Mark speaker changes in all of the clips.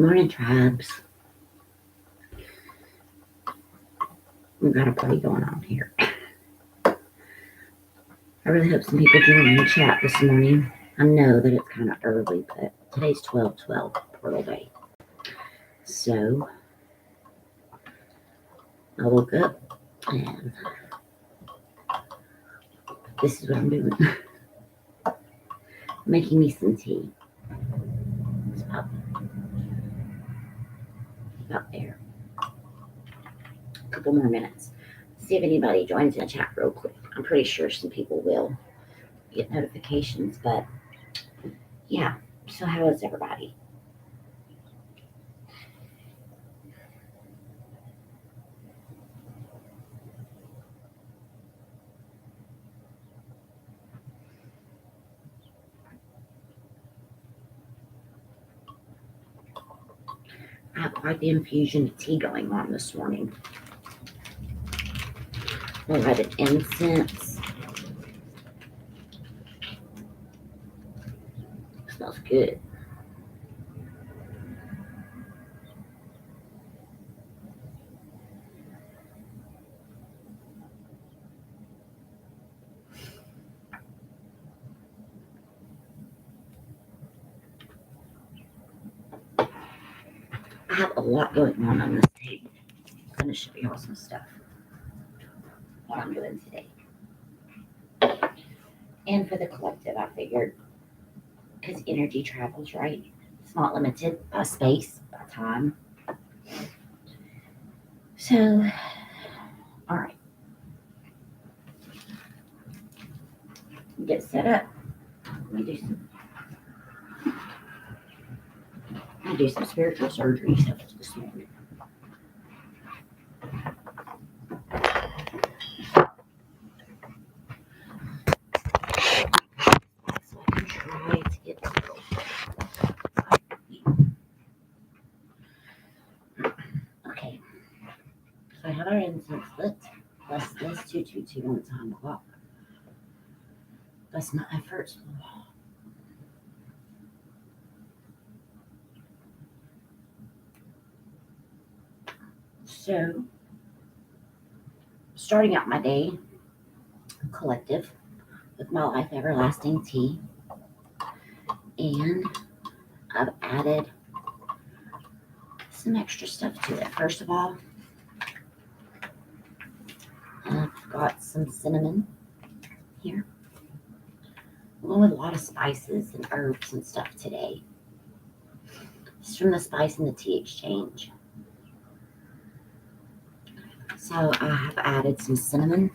Speaker 1: Morning, tribes. We've got a party going on here. I really hope some people join the chat this morning. I know that it's kind of early, but today's 12/12, Portal Day. So I woke up and this is what I'm doing. Making me some tea. It's about there. A couple more minutes. See if anybody joins in the chat real quick. I'm pretty sure some people will get notifications, but yeah. So how is everybody? I have quite the infusion of tea going on this morning. We had an incense. It smells good. I have a lot going on this table. I'm going to show you all some stuff. What I'm doing today. And for the collective, I figured, because energy travels, right? It's not limited by space, by time. So, all right. Get set up. Let me do some spiritual surgery stuff this morning. So I can try to get okay. So I have our incense lit. That's 222 on the time clock. That's my efforts. So, starting out my day, collective, with my Life Everlasting tea. And I've added some extra stuff to it. First of all, I've got some cinnamon here, along with a lot of spices and herbs and stuff today. It's from the Spice and the Tea Exchange. So I have added some cinnamon.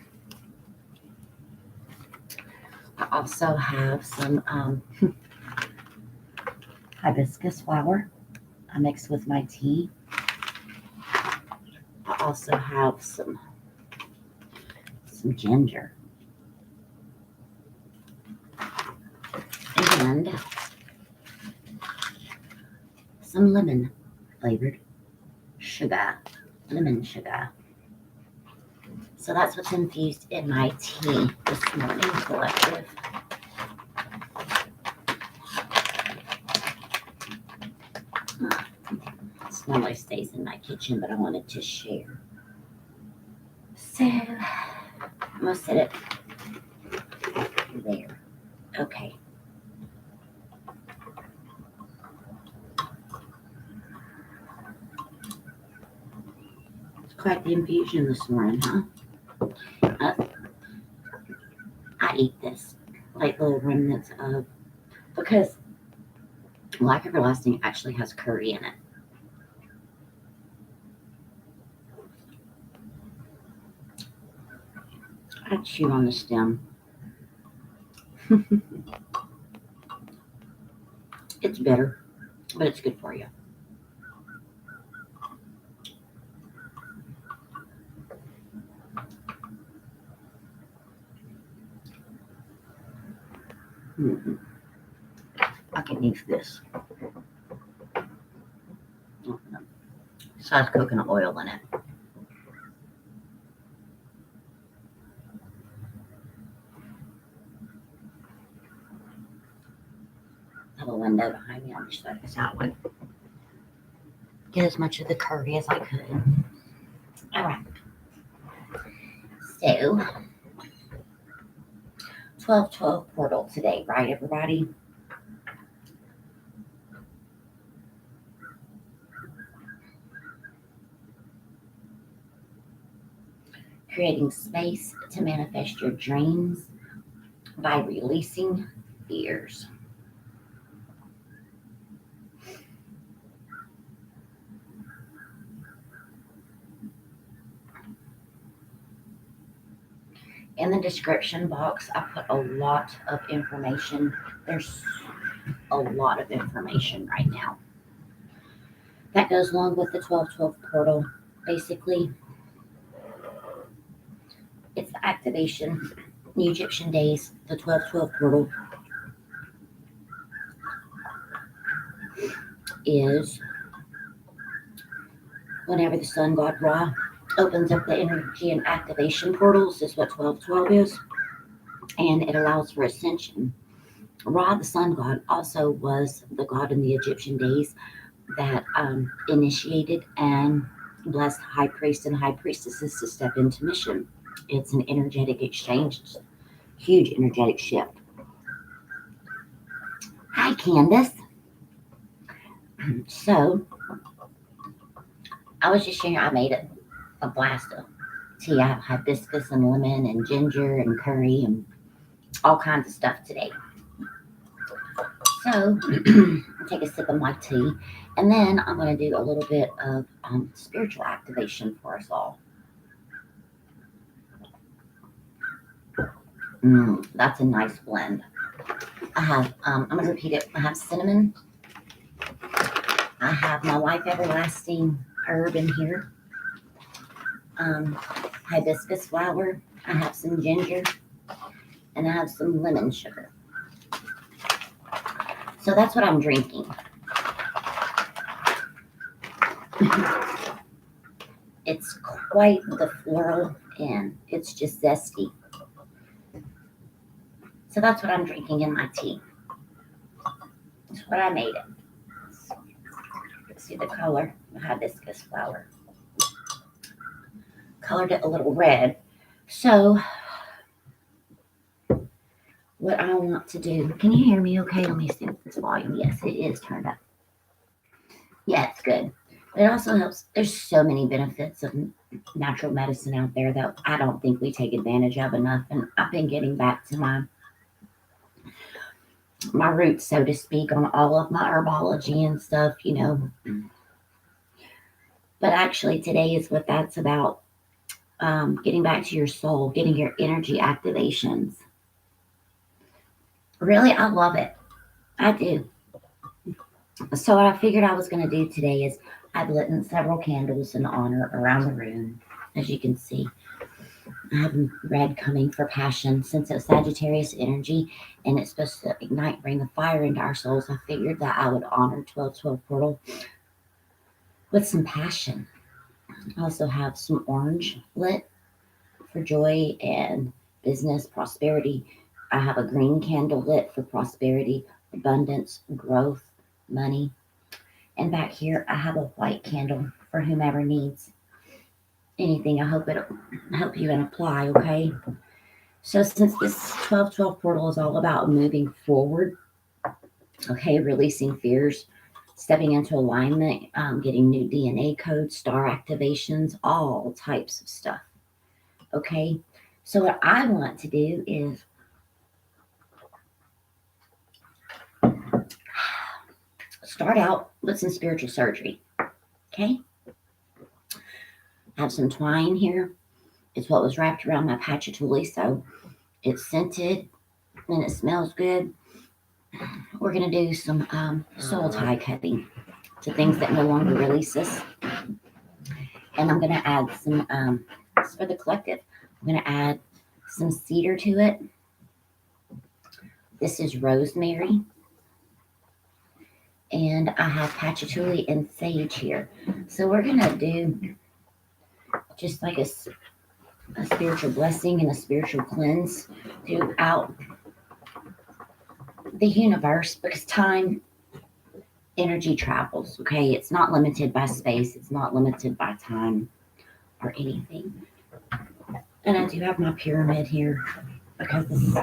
Speaker 1: I also have some hibiscus flower I mixed with my tea. I also have some ginger. And some lemon flavored sugar, lemon sugar. So that's what's infused in my tea this morning, collective. This normally stays in my kitchen, but I wanted to share. So I'm gonna set it there. Okay. It's quite the infusion this morning, huh? I eat this, like little remnants of, because Life Everlasting actually has curry in it. I chew on the stem. It's bitter, but it's good for you. Mm-hmm. I can use this. It has coconut oil in it. I have a window behind me. I'll just let this out one. get as much of the curry as I could. All right. So, 12/12 portal today, right, everybody? Creating space to manifest your dreams by releasing fears. In the description box, I put a lot of information. There's a lot of information right now. That goes along with the 12/12 portal. Basically, it's the activation, the Egyptian days, the 12/12 portal is whenever the sun god Ra opens up the energy and activation portals, is what 12/12 is, and it allows for ascension. Ra, the sun god, also was the god in the Egyptian days that initiated and blessed high priests and high priestesses to step into mission. It's an energetic exchange, huge energetic shift. Hi, Candace. So, I was just sharing, I made a blast of tea. I have hibiscus and lemon and ginger and curry and all kinds of stuff today. So, I'll take a sip of my tea, and then I'm going to do a little bit of spiritual activation for us all. That's a nice blend. I have, I'm going to repeat it. I have cinnamon. I have my life everlasting herb in here. Hibiscus flower. I have some ginger. And I have some lemon sugar. So that's what I'm drinking. It's quite the floral and it's just zesty. So that's what I'm drinking in my tea. That's what I made it. See the color, the hibiscus flower. Colored it a little red. So what I want to do, can you hear me okay? Let me see this volume. Yes, it is turned up. Yeah, it's good. But it also helps. There's so many benefits of natural medicine out there that I don't think we take advantage of enough. And I've been getting back to my roots, so to speak, on all of my herbology and stuff, you know. But actually today is what that's about. Getting back to your soul, getting your energy activations. Really, I love it. I do. So what I figured I was going to do today is I've lit several candles in honor around the room. As you can see, I have red coming for passion. Since it's Sagittarius energy and it's supposed to ignite, bring a fire into our souls, I figured that I would honor 12/12 portal with some passion. I also have some orange lit for joy and business prosperity. I have a green candle lit for prosperity, abundance, growth, money. And back here, I have a white candle for whomever needs anything. I hope it'll help you and apply, okay? So since this 12/12 portal is all about moving forward, okay, releasing fears, stepping into alignment, getting new DNA codes, star activations, all types of stuff, okay? So what I want to do is start out with some spiritual surgery, okay? I have some twine here. It's what was wrapped around my patchouli, so it's scented and it smells good. We're going to do some soul tie cutting to things that no longer release us. And I'm going to add some, for the collective, I'm going to add some cedar to it. This is rosemary. And I have patchouli and sage here. So we're going to do just like a spiritual blessing and a spiritual cleanse throughout the universe, because time energy travels, okay? It's not limited by space, it's not limited by time or anything. And I do have my pyramid here because this is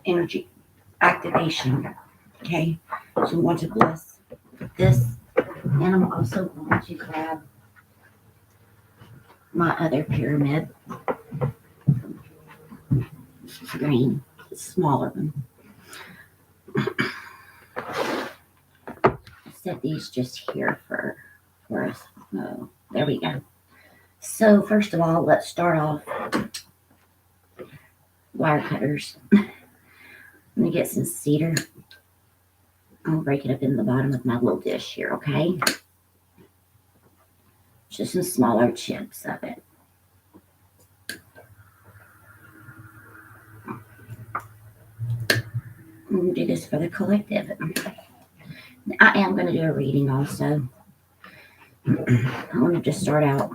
Speaker 1: energy activation, okay? So I'm going to bless this, and I'm also going to grab my other pyramid. Green, smaller one. Set these just here for us. Oh, there we go. So first of all, let's start off wire cutters. Let me get some cedar. I'll break it up in the bottom of my little dish here, okay? Just some smaller chips of it. I'm going to do this for the collective. I am going to do a reading also. I want to just start out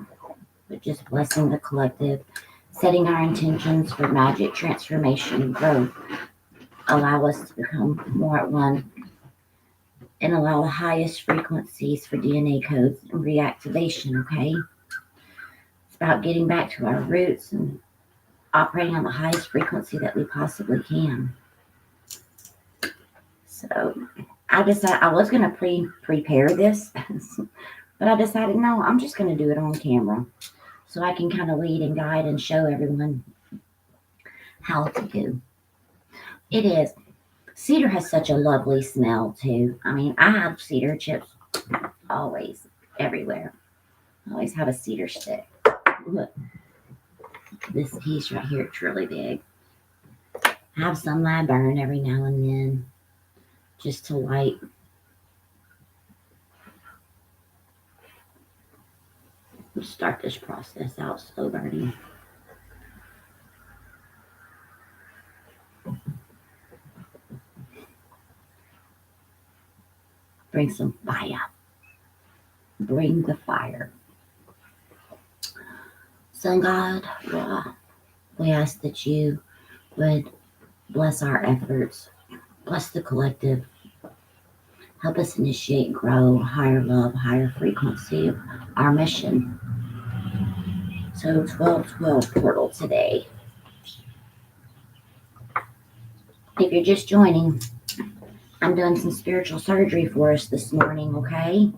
Speaker 1: with just blessing the collective, setting our intentions for magic, transformation, growth. Allow us to become more at one, and allow the highest frequencies for DNA codes and reactivation, okay? It's about getting back to our roots and operating on the highest frequency that we possibly can. So I decided I was going to prepare this, but I decided, no, I'm just going to do it on camera so I can kind of lead and guide and show everyone how to do. It is. Cedar has such a lovely smell too. I mean, I have cedar chips always, everywhere. I always have a cedar stick. Look, this piece right here, it's really big. I have some that I burn every now and then just to light. Let's start this process out slow burning. Bring some fire. Bring the fire. Sun God, we ask that you would bless our efforts, bless the collective, help us initiate, grow, higher love, higher frequency of our mission. So 1212 portal today. If you're just joining, I'm doing some spiritual surgery for us this morning, okay?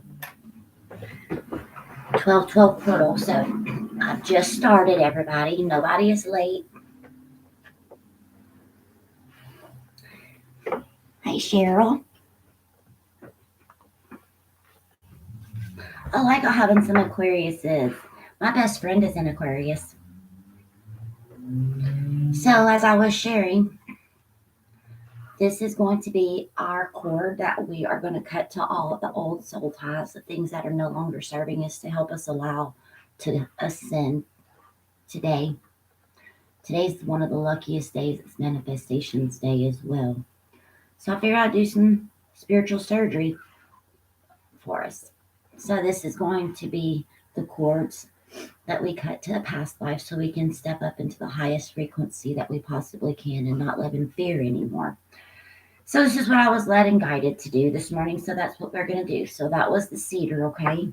Speaker 1: 1212 portal. So I've just started, everybody. Nobody is late. Hey, Cheryl. I like having some Aquariuses. My best friend is an Aquarius. So as I was sharing, this is going to be our cord that we are going to cut to all of the old soul ties, the things that are no longer serving us, to help us allow to ascend today. Today's one of the luckiest days. It's Manifestations Day as well. So I figured I'd do some spiritual surgery for us. So this is going to be the cords that we cut to a past life so we can step up into the highest frequency that we possibly can and not live in fear anymore. So this is what I was led and guided to do this morning. So that's what we're going to do. So that was the cedar, okay?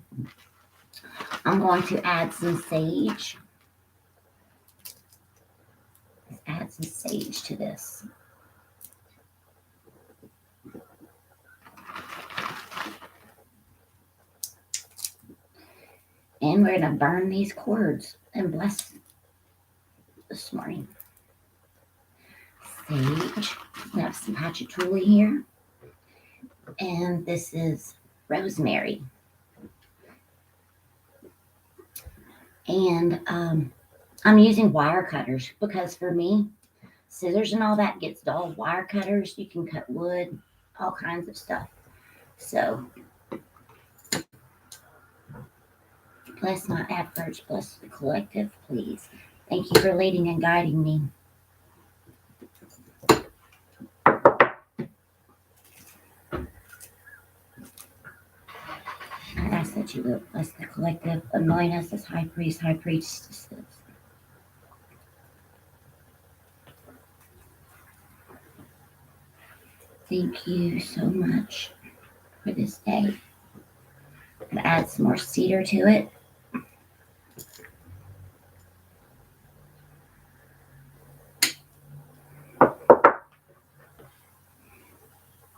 Speaker 1: I'm going to add some sage. Let's add some sage to this. And we're going to burn these cords and bless this morning. Sage. We have some patchouli here. And this is rosemary. And I'm using wire cutters because for me, scissors and all that gets dull. Wire cutters, you can cut wood, all kinds of stuff. So bless my efforts, bless the collective, please. Thank you for leading and guiding me. I ask that you will bless the collective, anoint us as high priests, high priestesses. Thank you so much. for this day. And add some more cedar to it.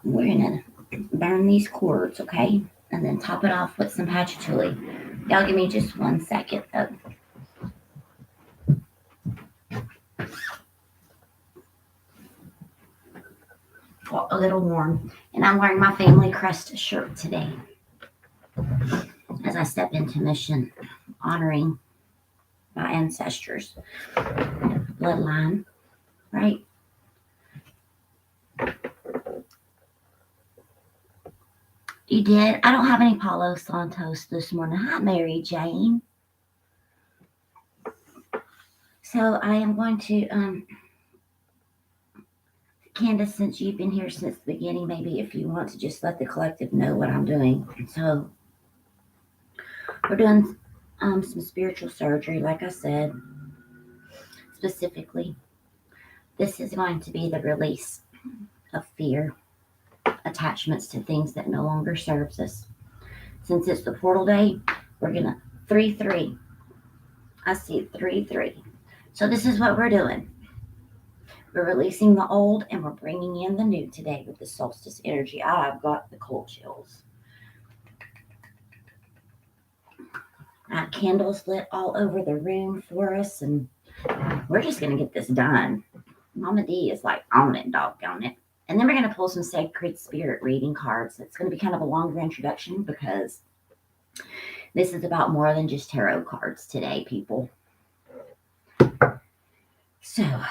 Speaker 1: We're going to burn these cords, okay? And then top it off with some patchouli. Y'all give me just 1 second, though. Well, a little warm. And I'm wearing my family crest shirt today as I step into mission, honoring my ancestors, bloodline, right? You did? I don't have any Palo Santos this morning. Hi, Mary Jane. So I am going to, Candace, since you've been here since the beginning, maybe if you want to just let the collective know what I'm doing. So we're doing some spiritual surgery, like I said. Specifically, this is going to be the release of fear, attachments to things that no longer serves us. Since it's the portal day, we're going to 3-3. I see 3-3. So this is what we're doing. We're releasing the old and we're bringing in the new today with the solstice energy. I've got the cold chills. Candles lit all over the room for us, and we're just going to get this done. Mama D is like on it, doggone it. And then we're going to pull some sacred spirit reading cards. It's going to be kind of a longer introduction because this is about more than just tarot cards today, people. So,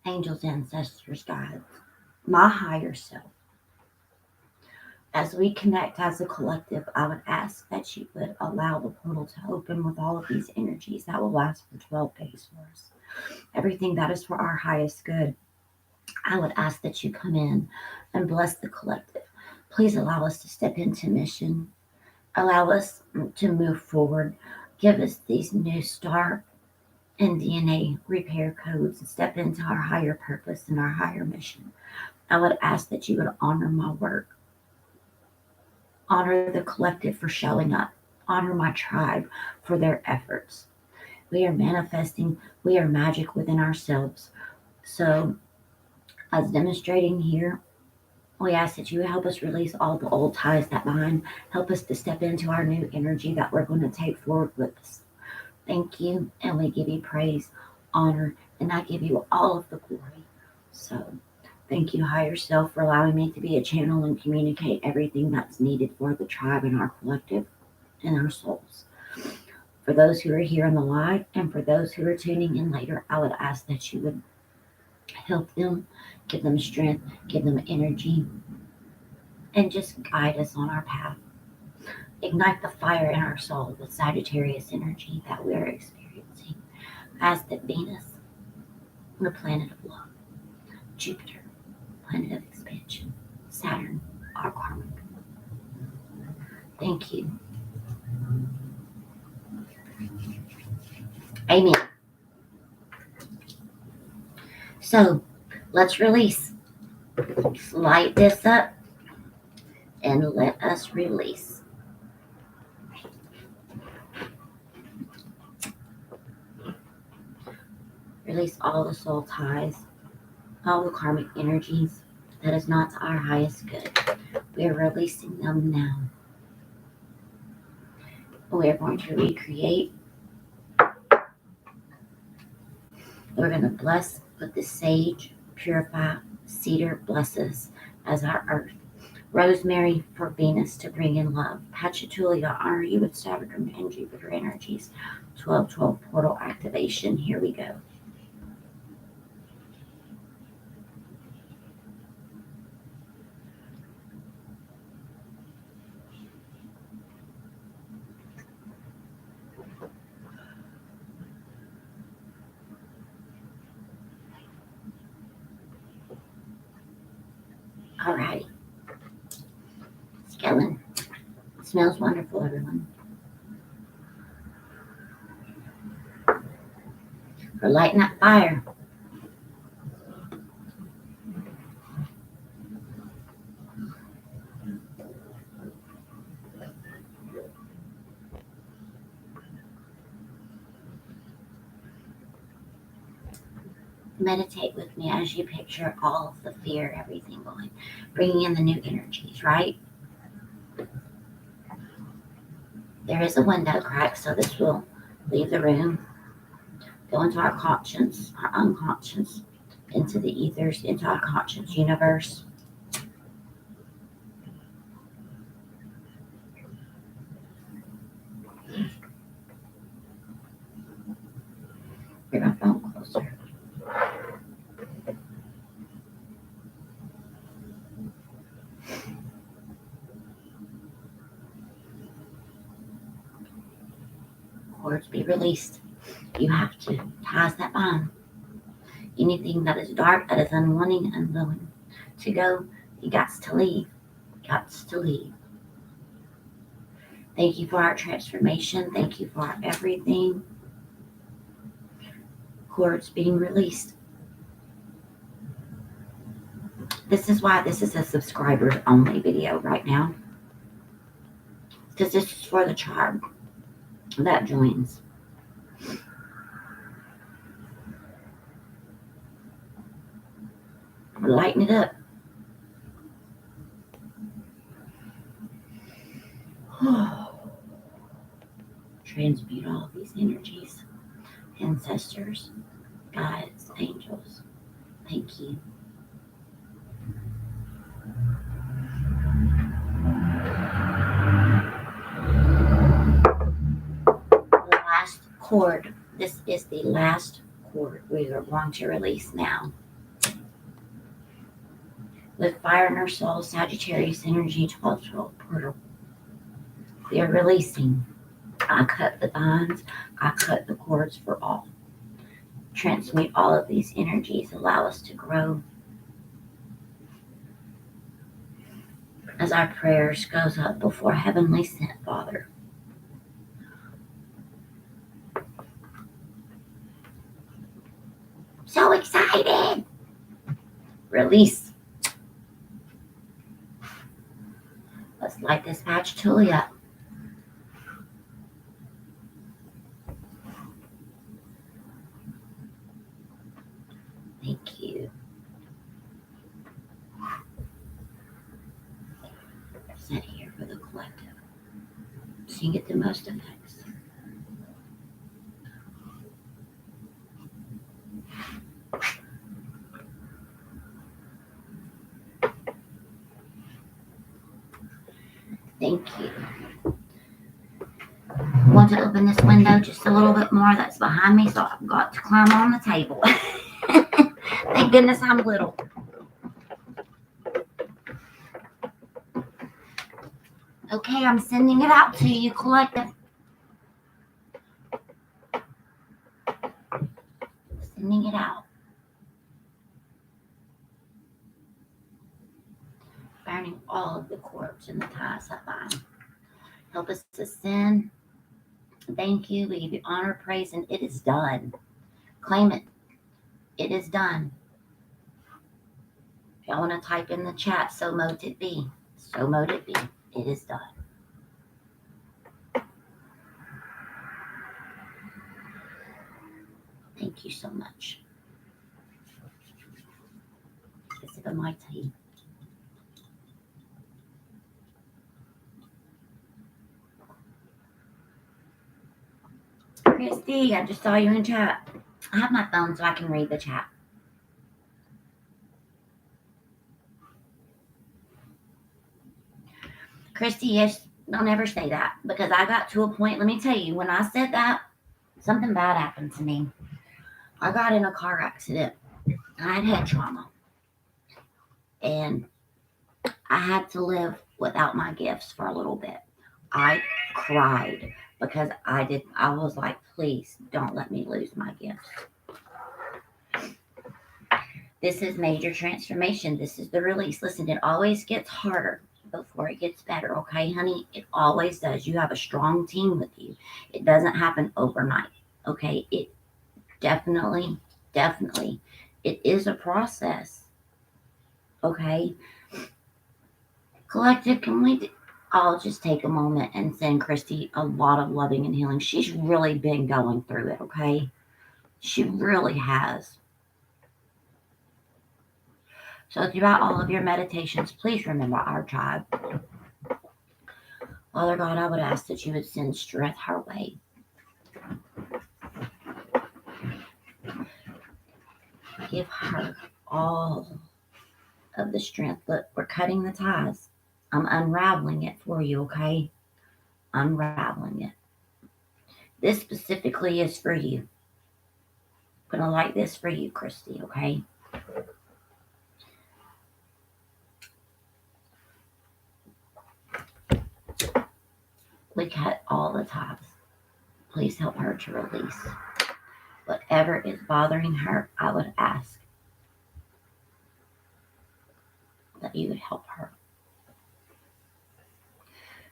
Speaker 1: angels, ancestors, guides, my higher self. As we connect as a collective, I would ask that you would allow the portal to open with all of these energies that will last for 12 days for us. Everything that is for our highest good. I would ask that you come in and bless the collective. Please allow us to step into mission. Allow us to move forward. Give us these new star and DNA repair codes and step into our higher purpose and our higher mission. I would ask that you would honor my work. Honor the collective for showing up. Honor my tribe for their efforts. We are manifesting. We are magic within ourselves. So, as demonstrating here, we ask that you help us release all the old ties that bind. Help us to step into our new energy that we're going to take forward with us. Thank you, and we give you praise, honor, and I give you all of the glory. So, thank you, higher self, for allowing me to be a channel and communicate everything that's needed for the tribe and our collective and our souls. For those who are here on the live and for those who are tuning in later, I would ask that you would help them, give them strength, give them energy, and just guide us on our path. Ignite the fire in our soul, the Sagittarius energy that we're experiencing. As that Venus, the planet of love, Jupiter, planet of expansion, Saturn, our karmic. Thank you. Amen. So let's release. Let's light this up and let us release. Release all the soul ties, all the karmic energies that is not to our highest good. We are releasing them now. We are going to recreate. We're going to bless with the sage, purify, cedar blesses as our earth. Rosemary for Venus to bring in love. Patchouli, I honor you with Saturn and Jupiter energies. 12-12 portal activation. Here we go. All right. Skellen. It smells wonderful, everyone. We're lighting that fire. meditate with me as you picture all of the fear, everything going, bringing in the new energies, right? There is a window crack, so this will leave the room, go into our conscience, our unconscious, into the ethers, into our conscious universe. Bring my phone closer. Cords be released. You have to pass that bond. Anything that is dark, that is unwanting, unwilling to go, you got to leave. Got to leave. Thank you for our transformation. Thank you for our everything. Cords being released. This is why this is a subscribers only video right now. Because this is for the tribe that joins. Lighten it up. Transmute all of these energies. Ancestors, guides, angels. Thank you. The last cord. This is the last cord we are going to release now. With fire in our soul, Sagittarius energy 12 portal. We are releasing. I cut the bonds. I cut the cords for all. Transmute all of these energies. Allow us to grow. As our prayers goes up before Heavenly Sent Father. So excited. Release. Let's light this patchouli up. Thank you. Set here for the collective. So you get the most effects. Thank you. I want to open this window just a little bit more. That's behind me, so I've got to climb on the table. Thank goodness I'm little. Okay, I'm sending it out to you, collective. Sending it out. Burning all of the cords and the ties that bind. Help us to sin. Thank you. We give you honor, praise, and it is done. Claim it. It is done. If y'all want to type in the chat, so mote it be. So mote it be. It is done. Thank you so much. It's a my tea. Christy, I just saw you in chat. I have my phone so I can read the chat. Christy, yes, don't ever say that because I got to a point, let me tell you, when I said that, something bad happened to me. I got in a car accident. I had head trauma. And I had to live without my gifts for a little bit. I cried because I was like, please don't let me lose my gifts. This is major transformation. This is the release. Listen, it always gets harder before it gets better, okay, honey? It always does. You have a strong team with you. It doesn't happen overnight, okay? It definitely, it is a process, okay? Collective, can we... I'll just take a moment and send Christy a lot of loving and healing. She's really been going through it, okay? She really has. So throughout all of your meditations, please remember our tribe. Father God, I would ask that you would send strength her way. Give her all of the strength. Look, we're cutting the ties. I'm unraveling it for you, okay? Unraveling it. This specifically is for you. I'm going to light this for you, Christy, okay? We cut all the ties. Please help her to release. Whatever is bothering her, I would ask that you would help her.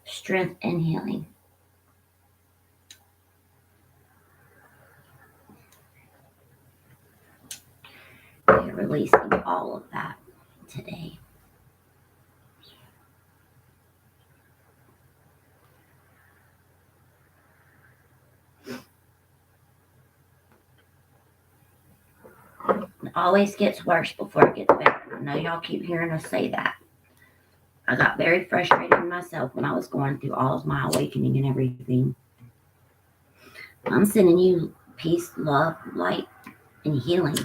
Speaker 1: Strength and healing. You're releasing all of that today. It always gets worse before it gets better. I know y'all keep hearing us say that. I got very frustrated myself when I was going through all of my awakening and everything. I'm sending you peace, love, light, and healing.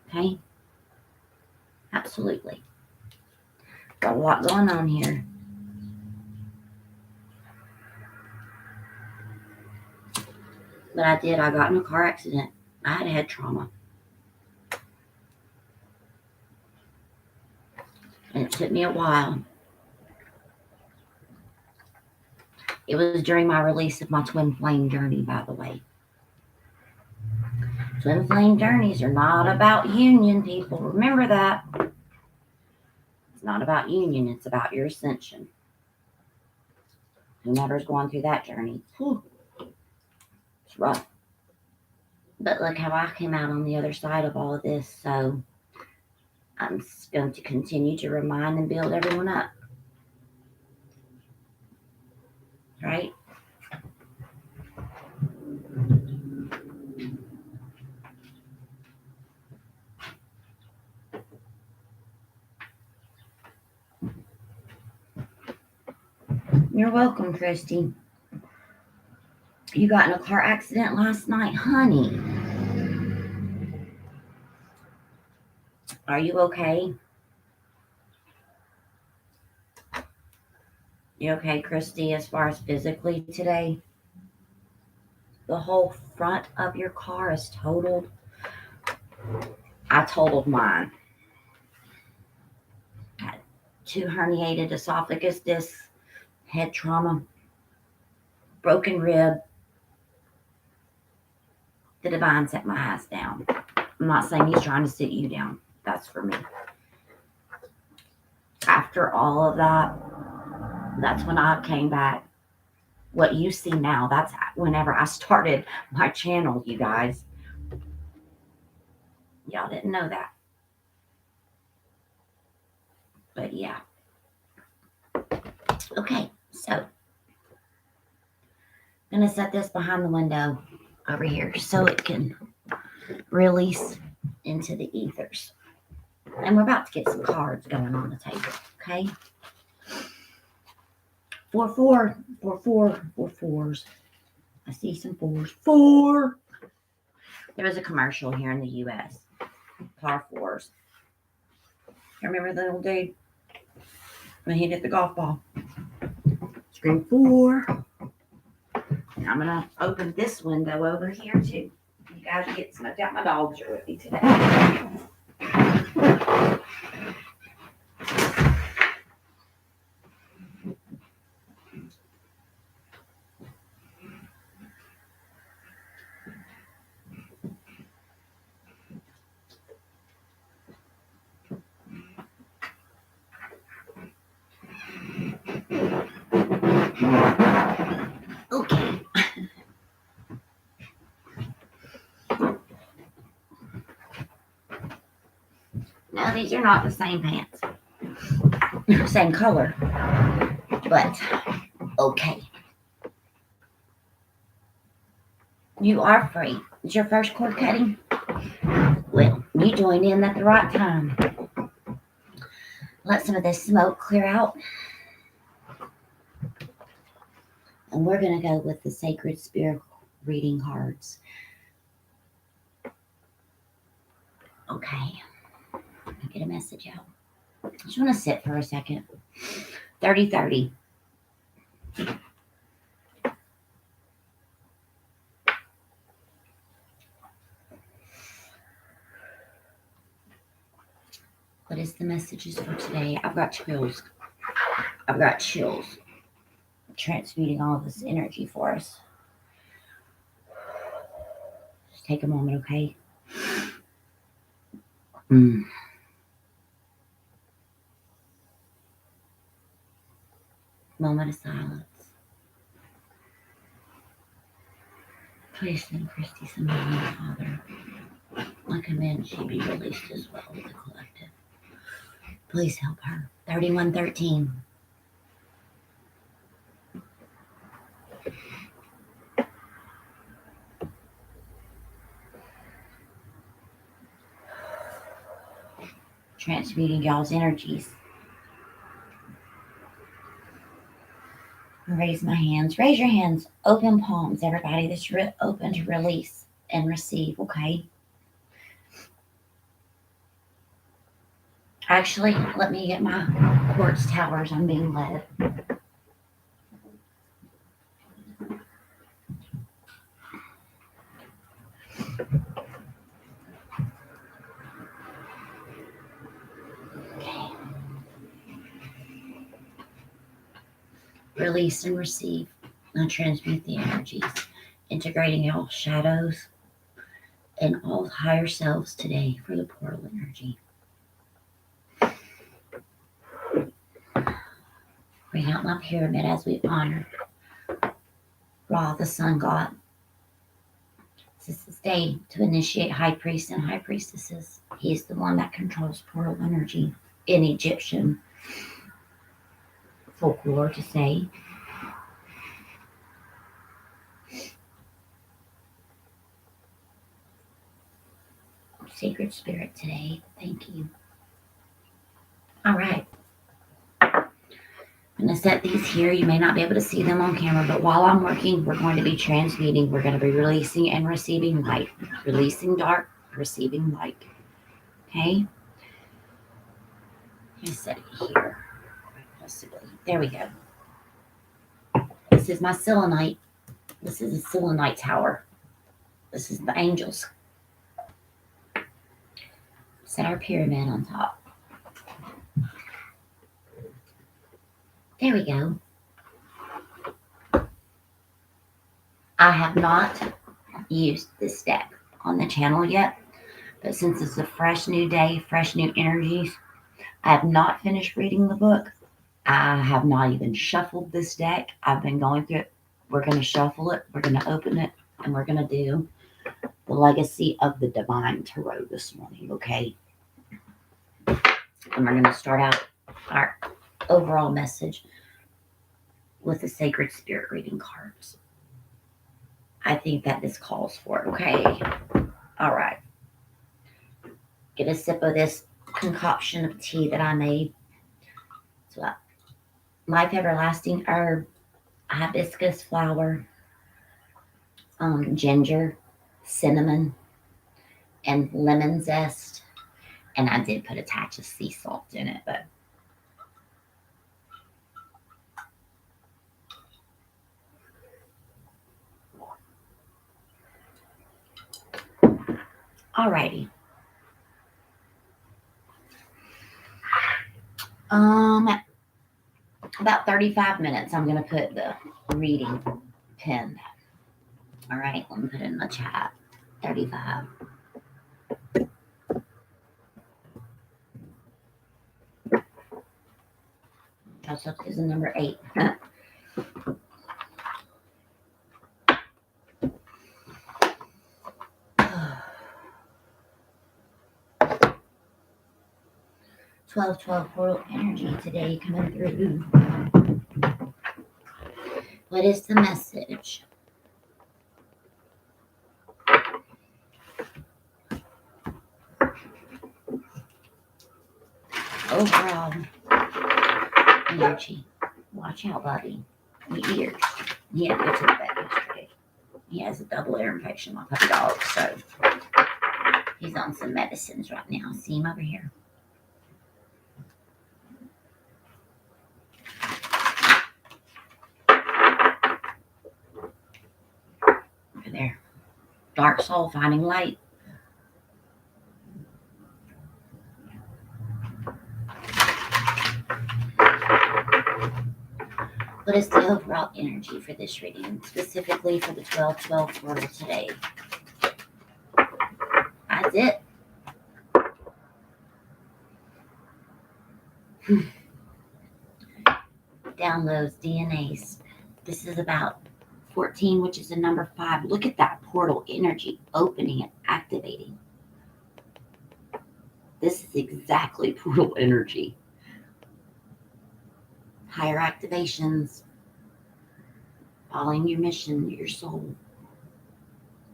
Speaker 1: Okay? Absolutely. Got a lot going on here. But I got in a car accident. I had head trauma. And it took me a while. It was during my release of my twin flame journey, by the way. Twin flame journeys are not about union, people. Remember that. It's not about union. It's about your ascension. Whomever's going through that journey, it's rough. But look how I came out on the other side of all of this. So I'm going to continue to remind and build everyone up. Right? You're welcome, Christy. You got in a car accident last night, honey. Are you okay? You okay, Christy, as far as physically today? The whole front of your car is totaled. I totaled mine. Had 2 herniated esophagus discs, head trauma, broken rib. The divine set my ass down. I'm not saying he's trying to sit you down. That's for me. After all of that, that's when I came back. What you see now, that's whenever I started my channel, you guys. Y'all didn't know that. But yeah. Okay, so I'm going to set this behind the window over here so it can release into the ethers. And we're about to get some cards going on the table, okay? 4, 4, 4, 4, 4 4s. I see some 4s. 4. There was a commercial here in the U.S. Par 4s. You remember the little dude when he hit the golf ball? Scream 4. And I'm gonna open this window over here too. You guys get smoked out. My dogs are with me today. Okay. Now these are not the same pants. Same color. But okay. You are free. It's your first cord cutting? Well, you joined in at the right time. let some of this smoke clear out. And we're going to go with the Sacred Spirit reading cards. Okay. Let me get a message out. I just want to sit for a second. 30-30. What is the messages for today? I've got chills. I've got chills. Transmuting all of this energy for us. Just take a moment, okay? Moment of silence. Please send Christy some healing, Father. I command she be released as well with the collective. Please help her. 3113. Transmuting y'all's energies. Raise my hands. Raise your hands. Open palms, everybody. That's open to release and receive, okay? Actually, let me get my quartz towers. I'm being led. Okay. Release and receive. Now transmute the energies, integrating all shadows and all higher selves today for the portal energy. Bring out my pyramid as we honor Ra, the sun god. This is day to initiate high priests and high priestesses. He's the one that controls portal energy in Egyptian folklore to say. Sacred Spirit today, thank you. All right. I'm going to set these here. You may not be able to see them on camera, but while I'm working, we're going to be transmuting. We're going to be releasing and receiving light. Releasing dark, receiving light. Okay? Let me set it here. Possibly. There we go. This is my selenite. This is a selenite tower. This is the angels. Set our pyramid on top. There we go. I have not used this deck on the channel yet, but since it's a fresh new day, fresh new energies, I have not finished reading the book. I have not even shuffled this deck. I've been going through it. We're going to shuffle it. We're going to open it. And we're going to do the Legacy of the Divine Tarot this morning, okay? And we're going to start out our overall message with the Sacred Spirit reading cards. I think that this calls for it, okay? All right. Get a sip of this concoction of tea that I made. It's what? Life Everlasting Herb, hibiscus flower, ginger, cinnamon, and lemon zest. And I did put a touch of sea salt in it, but alrighty. About 35 minutes, I'm going to put the reading pin. All right, let me put it in the chat. 35. Also, is the number 8. 12 portal energy today coming through. What is the message? overall energy. Watch out, buddy. Your ears. He had to go to the vet yesterday. He has a double ear infection, my puppy dog, so he's on some medicines right now. See him over here. Over there. Dark soul finding light. What is the overall energy for this reading, specifically for the 12/12 portal today? That's it. Downloads, DNAs. This is about 14, which is the number 5. Look at that portal energy opening and activating. This is exactly portal energy. Higher activations, following your mission, your soul,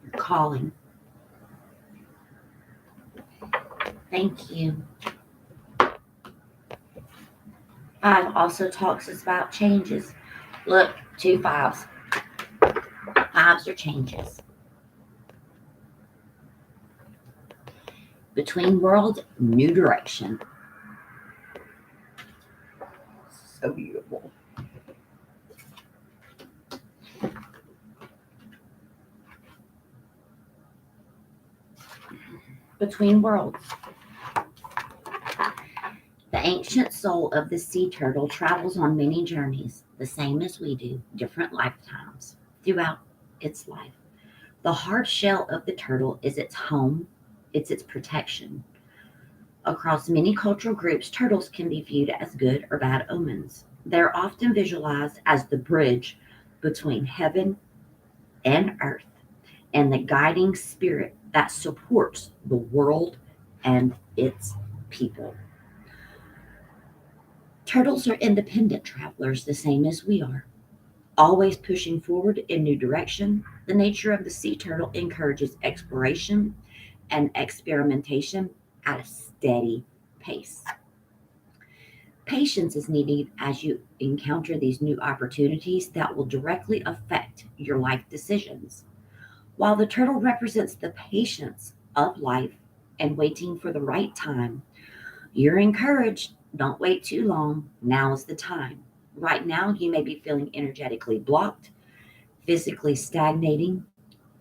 Speaker 1: your calling. Thank you. 5 also talks about changes. Look, 2 5s. 5s are changes. Between worlds, new direction. So beautiful. Between worlds. The ancient soul of the sea turtle travels on many journeys, the same as we do, different lifetimes, throughout its life. The hard shell of the turtle is its home, it's its protection. Across many cultural groups, turtles can be viewed as good or bad omens. They're often visualized as the bridge between heaven and earth and the guiding spirit that supports the world and its people. Turtles are independent travelers, the same as we are, always pushing forward in new direction. The nature of the sea turtle encourages exploration and experimentation at a steady pace. Patience is needed as you encounter these new opportunities that will directly affect your life decisions. While the turtle represents the patience of life and waiting for the right time, you're encouraged. Don't wait too long. Now is the time. Right now, you may be feeling energetically blocked, physically stagnating,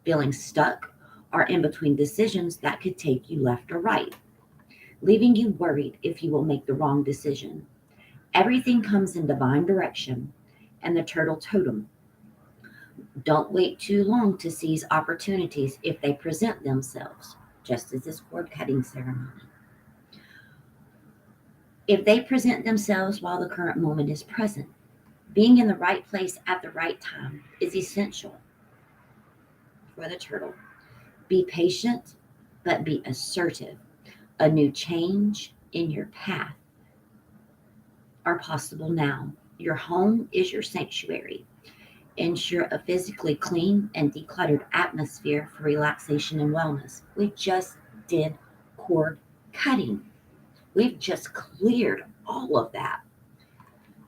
Speaker 1: feeling stuck, or in between decisions that could take you left or right, leaving you worried if you will make the wrong decision. Everything comes in divine direction, and the turtle totem. Don't wait too long to seize opportunities if they present themselves, just as this cord cutting ceremony. If they present themselves while the current moment is present, being in the right place at the right time is essential for the turtle. Be patient, but be assertive. A new change in your path are possible now. Your home is your sanctuary. Ensure a physically clean and decluttered atmosphere for relaxation and wellness. We just did cord cutting. We've just cleared all of that.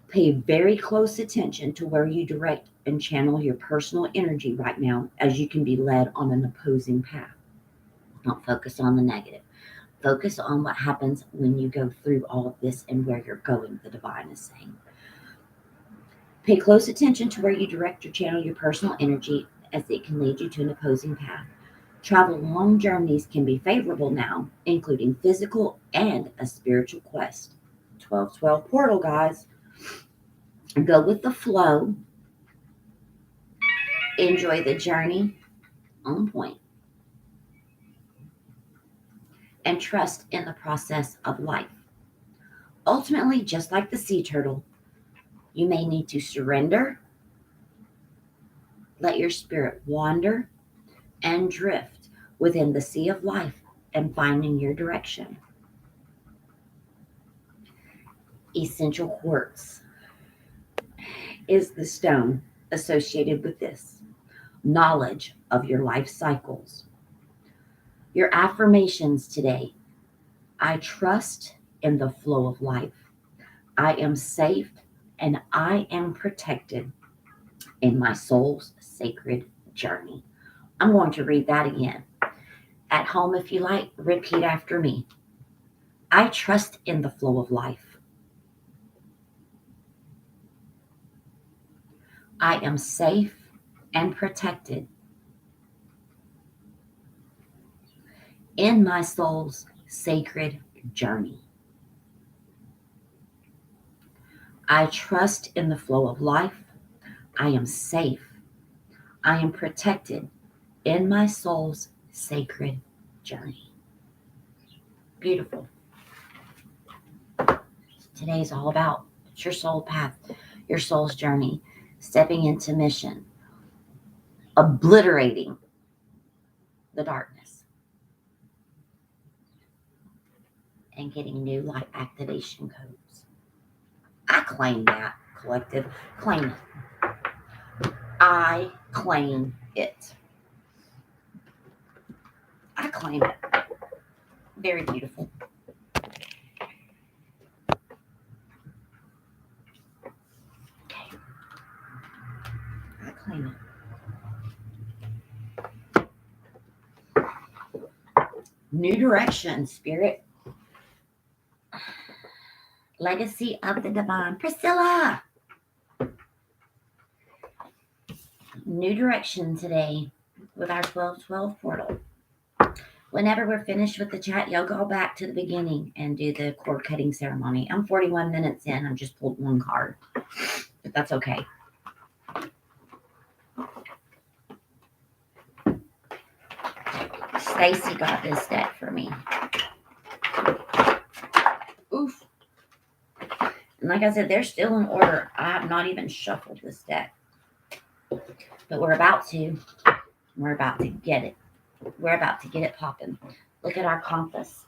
Speaker 1: Pay very close attention to where you direct and channel your personal energy right now, as you can be led on an opposing path. Don't focus on the negative. Focus on what happens when you go through all of this and where you're going, the divine is saying. Pay close attention to where you direct or channel your personal energy, as it can lead you to an opposing path. Travel long journeys can be favorable now, including physical and a spiritual quest. 12/12 portal, guys. Go with the flow. Enjoy the journey. On point. And trust in the process of life. Ultimately, just like the sea turtle, you may need to surrender, let your spirit wander, and drift within the sea of life and finding your direction. Essential quartz is the stone associated with this. Knowledge of your life cycles. Your affirmations today. I trust in the flow of life. I am safe and I am protected in my soul's sacred journey. I'm going to read that again. At home, if you like, repeat after me. I trust in the flow of life. I am safe and protected in my soul's sacred journey. I trust in the flow of life. I am safe. I am protected in my soul's sacred journey. Beautiful. Today's all about it's your soul path, your soul's journey, stepping into mission, obliterating the darkness, and getting new light activation codes. I claim that, collective. Claim it. I claim it. I claim it. Very beautiful. Okay. I claim it. New direction, spirit. Legacy of the divine. Priscilla. New direction today with our 1212 portal. Whenever we're finished with the chat, y'all go back to the beginning and do the cord cutting ceremony. I'm 41 minutes in. I've just pulled one card, but that's okay. Stacy got this deck for me. Oof. And like I said, they're still in order. I have not even shuffled this deck. But we're about to. We're about to get it. We're about to get it popping. Look at our compass.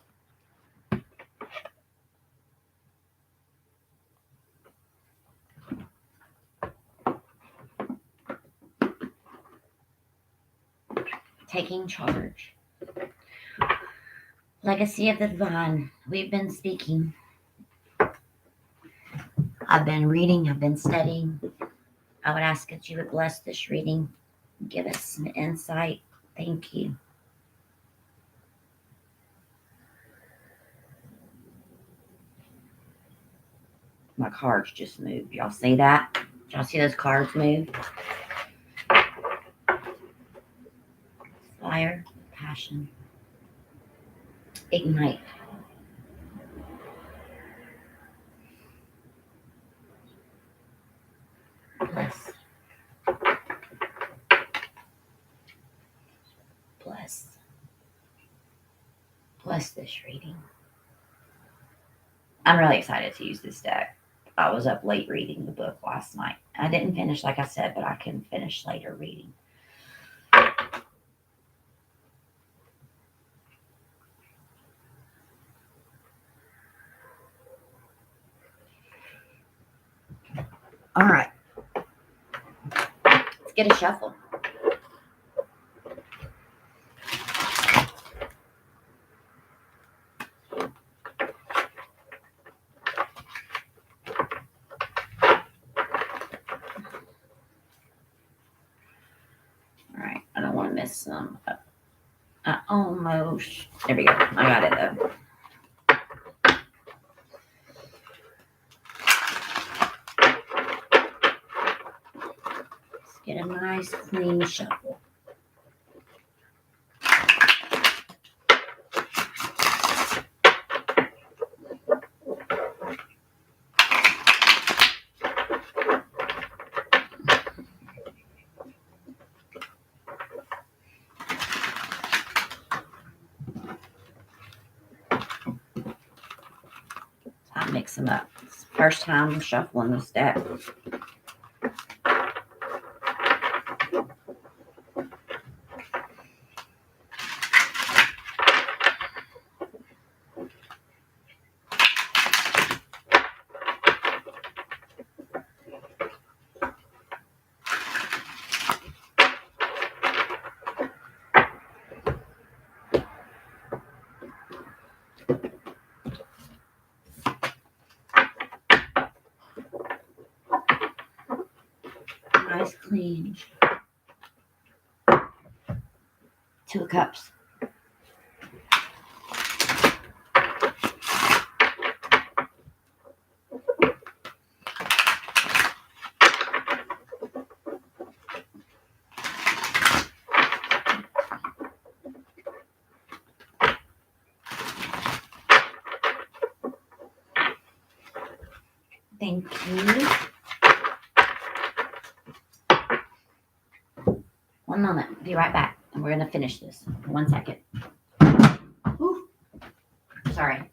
Speaker 1: Taking charge. Legacy of the divine. We've been speaking. I've been reading. I've been studying. I would ask that you would bless this reading. Give us some insight. Thank you. My cards just moved. Y'all see that? Y'all see those cards move? Fire, passion, ignite. Bless. Bless. Bless this reading. I'm really excited to use this deck. I was up late reading the book last night. I didn't finish, like I said, but I can finish later reading. All right. Let's get a shuffle. Some almost there we go. I got it though. Let's get a nice clean shuffle. Mix them up. It's the first time I'm shuffling this deck. nice clean. 2 of Cups. Thank you. One moment. Be right back. And we're going to finish this. 1 second. Ooh. Sorry.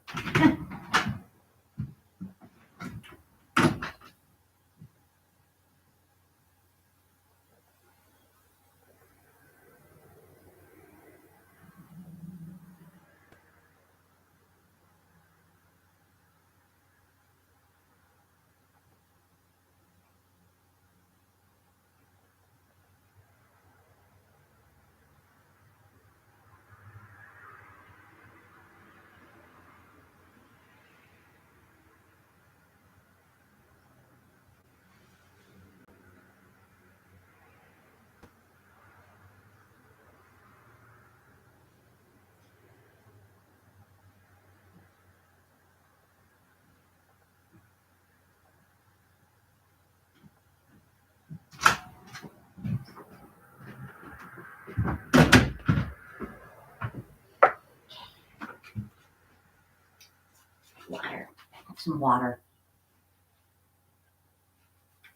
Speaker 1: Water. Have some water.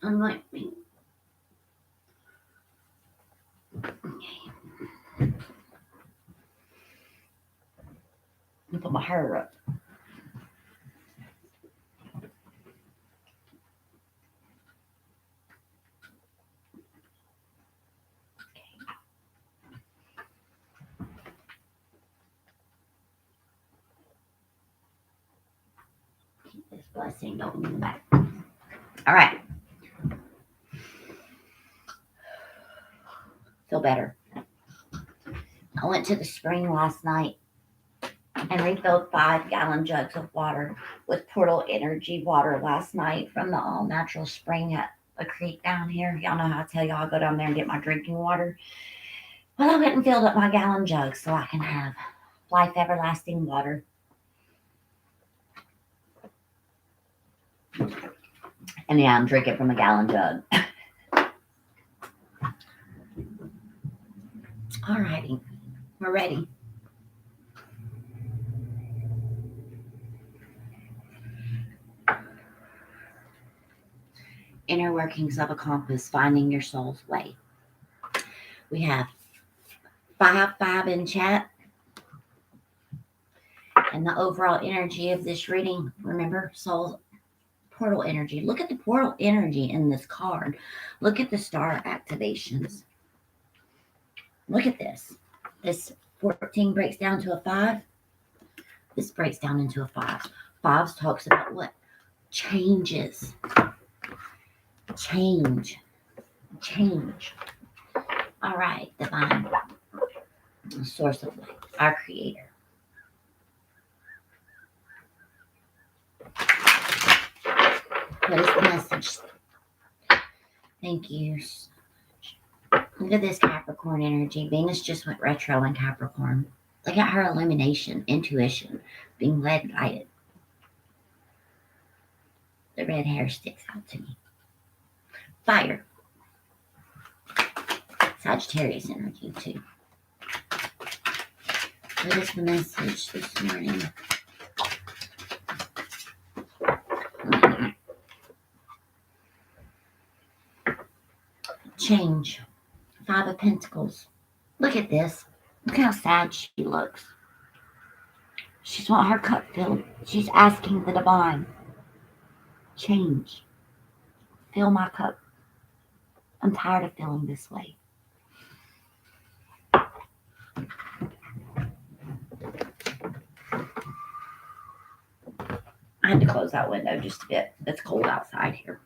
Speaker 1: Unlike me. Okay. Put my hair up. Keep this blessing going in the back. All right. Feel better. I went to the spring last night and refilled 5-gallon jugs of water with portal energy water last night from the all natural spring at a creek down here. Y'all know how I tell y'all I go down there and get my drinking water. Well, I went and filled up my gallon jug so I can have life everlasting water. And yeah, I'm drinking from a gallon jug. All righty, we're ready. Inner workings of a compass, finding your soul's way. We have 5 in chat. And the overall energy of this reading, remember, soul portal energy. Look at the portal energy in this card. Look at the star activations. Look at this. This 14 breaks down to a 5. This breaks down into a 5. 5 talks about what? Changes. Change. All right, divine. Source of life, our creator. What is the message? Thank you so much. Look at this Capricorn energy. Venus just went retro in Capricorn. Look at her illumination, intuition, being led by it. The red hair sticks out to me. Fire. Sagittarius energy too. What is the message this morning? Change. 5 of Pentacles. Look at this. Look how sad she looks. She's wanting her cup filled. She's asking the divine. Change. Fill my cup. I'm tired of feeling this way. I had to close that window just a bit. It's cold outside here.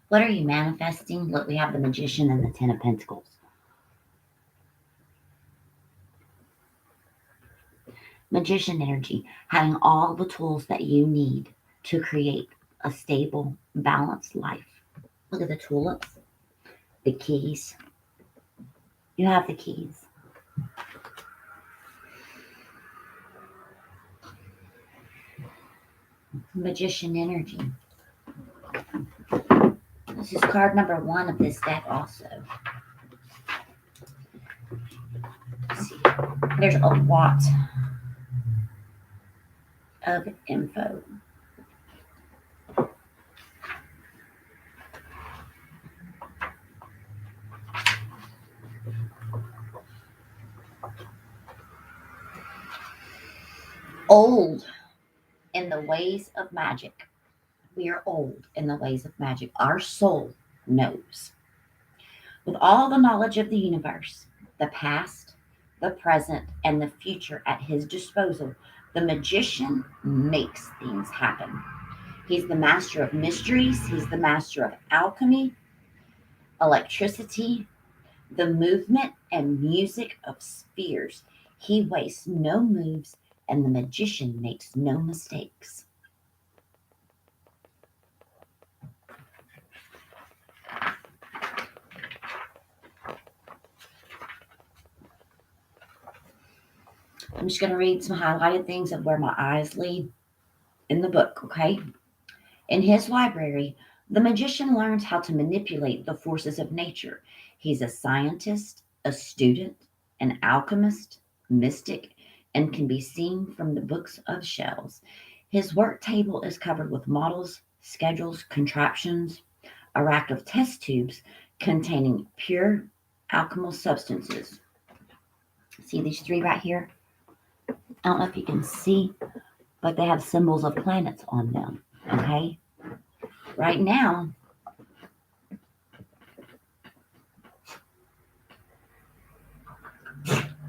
Speaker 1: What are you manifesting? Look, we have the Magician and the 10 of Pentacles. Magician energy, having all the tools that you need to create a stable, balanced life. Look at the tulips, the keys. You have the keys. Magician energy. This is card number 1 of this deck also. Let's see. There's a lot of info. Old in the ways of magic. We are old in the ways of magic. Our soul knows. With all the knowledge of the universe, the past, the present, and the future at his disposal, the magician makes things happen. He's the master of mysteries, he's the master of alchemy, electricity, the movement and music of spheres. He wastes no moves, and the magician makes no mistakes. I'm just going to read some highlighted things of where my eyes lead in the book, okay? In his library, the magician learns how to manipulate the forces of nature. He's a scientist, a student, an alchemist, mystic, and can be seen from the books of shelves. His work table is covered with models, schedules, contraptions, a rack of test tubes containing pure alchemical substances. See these 3 right here? I don't know if you can see, but they have symbols of planets on them, okay? Right now,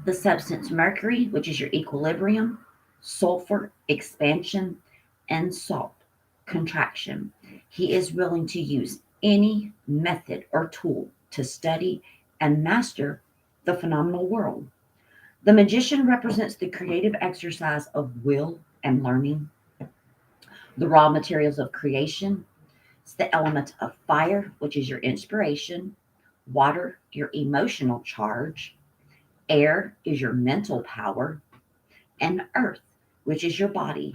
Speaker 1: the substance mercury, which is your equilibrium, sulfur, expansion, and salt, contraction. He is willing to use any method or tool to study and master the phenomenal world. The magician represents the creative exercise of will and learning, the raw materials of creation. It's the element of fire, which is your inspiration, water, your emotional charge, air is your mental power, and earth, which is your body.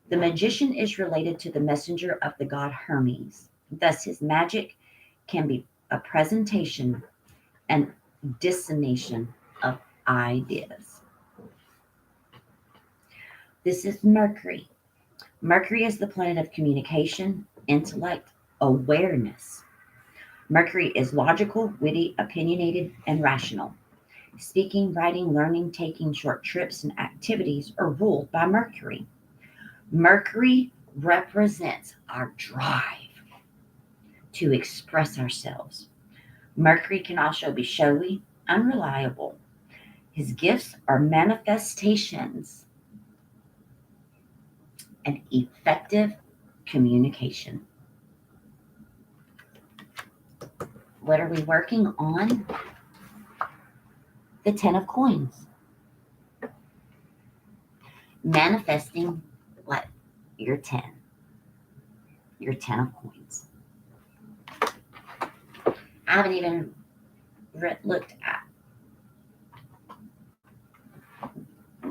Speaker 1: The magician is related to the messenger of the god Hermes. Thus, his magic can be a presentation and dissemination of ideas. This is Mercury. Mercury is the planet of communication, intellect, awareness. Mercury is logical, witty, opinionated, and rational. Speaking, writing, learning, taking short trips, and activities are ruled by Mercury. Mercury represents our drive to express ourselves. Mercury can also be showy, unreliable. His gifts are manifestations and effective communication. What are we working on? The 10 of coins. Manifesting what? Your 10. Your 10 of coins. I haven't even looked at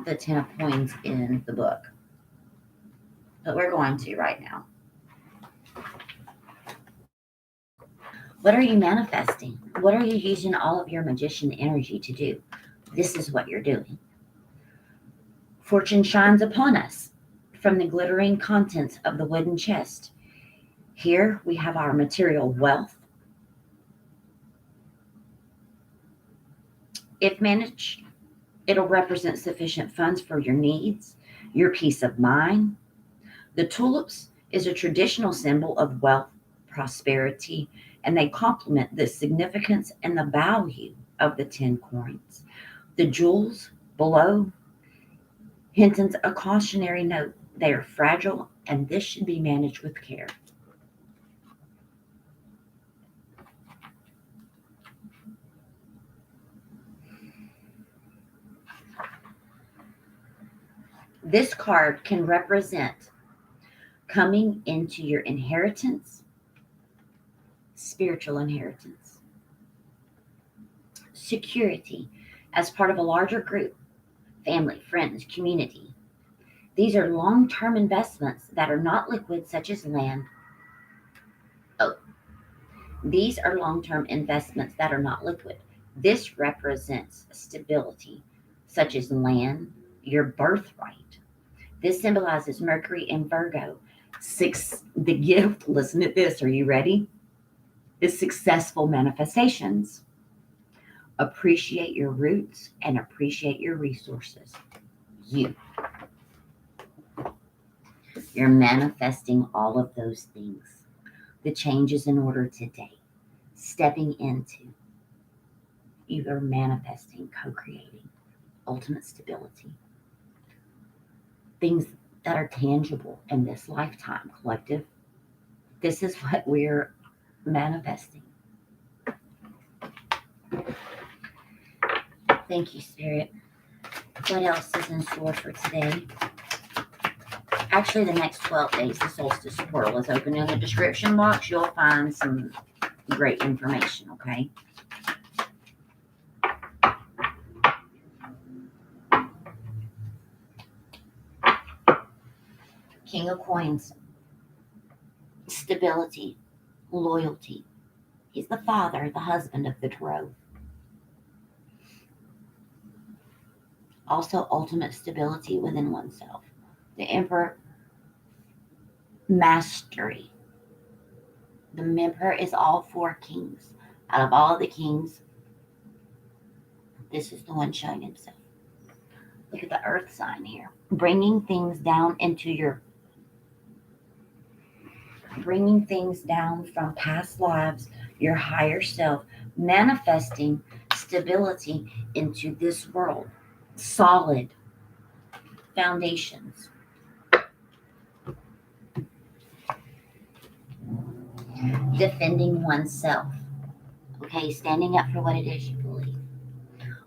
Speaker 1: the 10 of coins in the book, but we're going to right now. What are you manifesting? What are you using all of your magician energy to do? This is what you're doing. Fortune shines upon us from the glittering contents of the wooden chest. Here we have our material wealth. If managed, it'll represent sufficient funds for your needs, your peace of mind. The tulips is a traditional symbol of wealth, prosperity, and they complement the significance and the value of the 10 coins. The jewels below hint a cautionary note. They are fragile, and this should be managed with care. This card can represent coming into your inheritance, spiritual inheritance. Security as part of a larger group, family, friends, community. These are long-term investments that are not liquid, such as land. Oh, these are long-term investments that are not liquid. This represents stability, such as land, your birthright. This symbolizes Mercury and Virgo. The gift, listen to this, are you ready? Is successful manifestations. Appreciate your roots and appreciate your resources. You're manifesting all of those things. The change is in order today. Stepping into, either manifesting, co-creating, ultimate stability. Things that are tangible in this lifetime, collective. This is what we're manifesting. Thank you, Spirit. What else is in store for today? Actually, the next 12 days, the solstice portal is open. In the description box, you'll find some great information, okay? King of Coins. Stability. Loyalty. He's the father, the husband of the tarot. Also, ultimate stability within oneself. The Emperor. Mastery. The Emperor is all 4 kings. Out of all the kings, this is the one showing himself. Look at the earth sign here. Bringing things down from past lives, your higher self, manifesting stability into this world. Solid foundations. Defending oneself. Okay, standing up for what it is you believe.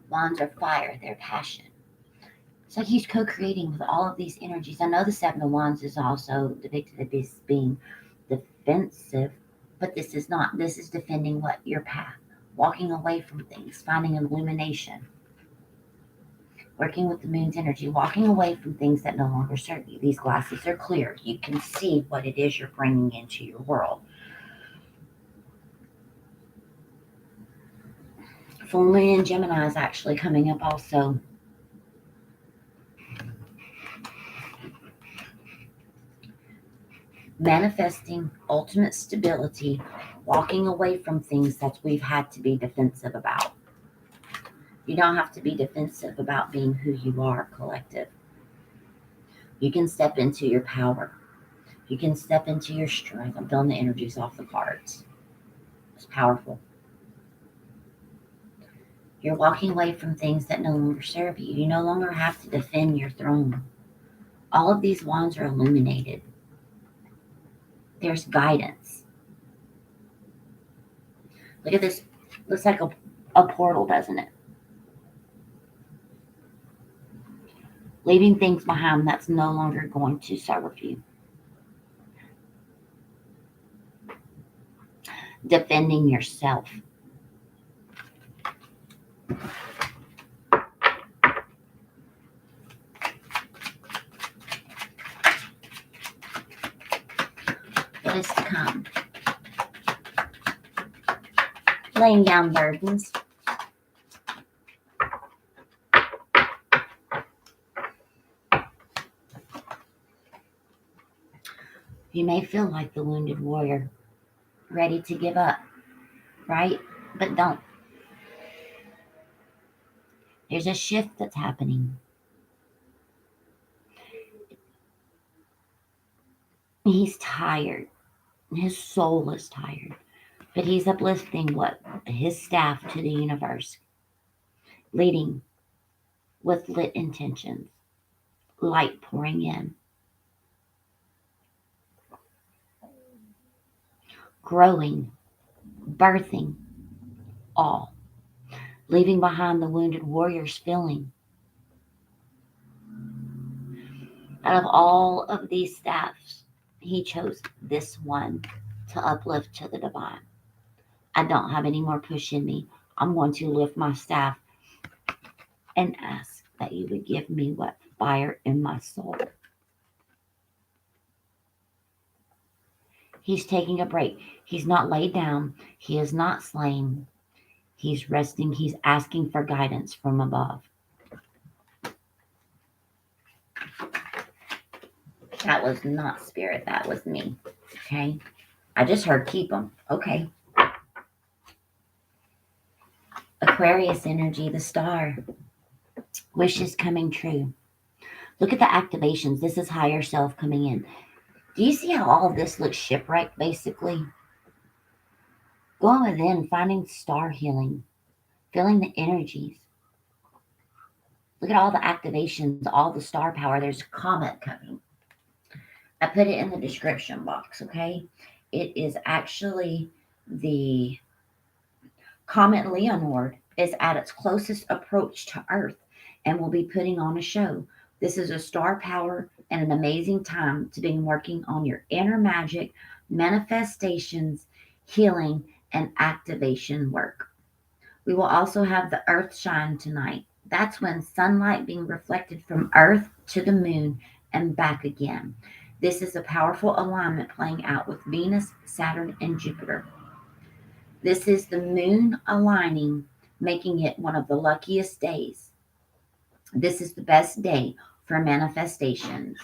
Speaker 1: Wands are fire, their passion. It's like he's co-creating with all of these energies. I know the 7 of Wands is also depicted as being defensive, but this is not. This is defending what? Your path. Walking away from things, finding illumination. Working with the moon's energy, walking away from things that no longer serve you. These glasses are clear. You can see what it is you're bringing into your world. Full moon in Gemini is actually coming up also. Manifesting ultimate stability, walking away from things that we've had to be defensive about. You don't have to be defensive about being who you are, collective. You can step into your power. You can step into your strength. I'm feeling the energies off the cards. It's powerful. You're walking away from things that no longer serve you. You no longer have to defend your throne. All of these wands are illuminated. There's guidance. Look at this. Looks like a portal, doesn't it? Leaving things behind that's no longer going to serve you. Defending yourself. What is to come? Laying down burdens. You may feel like the wounded warrior, ready to give up, right? But don't. There's a shift that's happening. He's tired. His soul is tired. But he's uplifting what? His staff to the universe. Leading with lit intentions. Light pouring in. Growing. Birthing. All. Leaving behind the wounded warrior's feeling. Out of all of these staffs, he chose this one to uplift to the divine. I don't have any more push in me. I'm going to lift my staff and ask that you would give me what fire in my soul. He's taking a break. He's not laid down. He is not slain. He's resting. He's asking for guidance from above. That was not spirit. That was me. Okay. I just heard keep them. Okay. Aquarius energy, the star. Wishes coming true. Look at the activations. This is higher self coming in. Do you see how all of this looks shipwrecked, basically? Going within, finding star healing, feeling the energies. Look at all the activations, all the star power. There's a comet coming. I put it in the description box, okay? It is actually the Comet Leonard is at its closest approach to Earth and will be putting on a show. This is a star power and an amazing time to be working on your inner magic, manifestations, healing, and activation work. We will also have the Earth shine tonight. That's when sunlight being reflected from Earth to the moon and back again. This is a powerful alignment playing out with Venus, Saturn, and Jupiter. This is the moon aligning, making it one of the luckiest days. This is the best day for manifestations.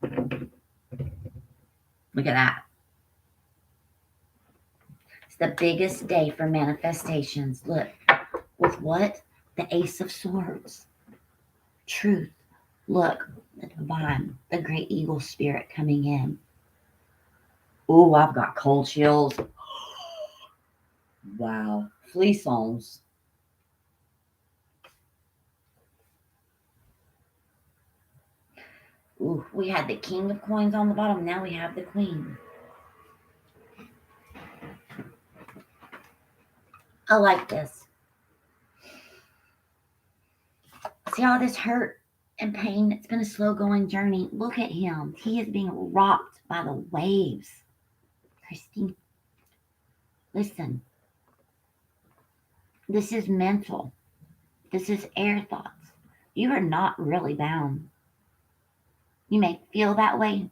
Speaker 1: Look at that. It's the biggest day for manifestations. Look, with what? The Ace of Swords. Truth. Look, the divine, the great eagle spirit coming in. Oh, I've got cold chills. Wow. Flissons. Ooh, we had the King of Coins on the bottom. Now we have the Queen. I like this. See all this hurt and pain? It's been a slow going journey. Look at him. He is being rocked by the waves. Christine, listen. This is mental. This is air thoughts. You are not really bound. You may feel that way,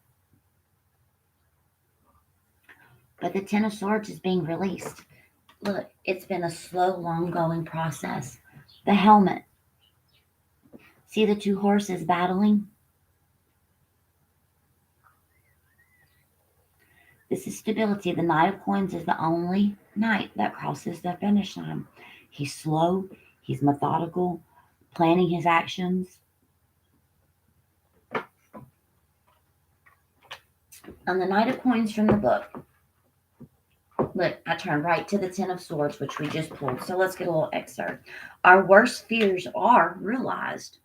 Speaker 1: but the Ten of Swords is being released. Look, it's been a slow, long going process. The helmet. See the two horses battling? This is stability. The Knight of Coins is the only knight that crosses the finish line. He's slow. He's methodical, planning his actions. On the Knight of Coins from the book, look, I turned right to the Ten of Swords, which we just pulled. So let's get a little excerpt. Our worst fears are realized.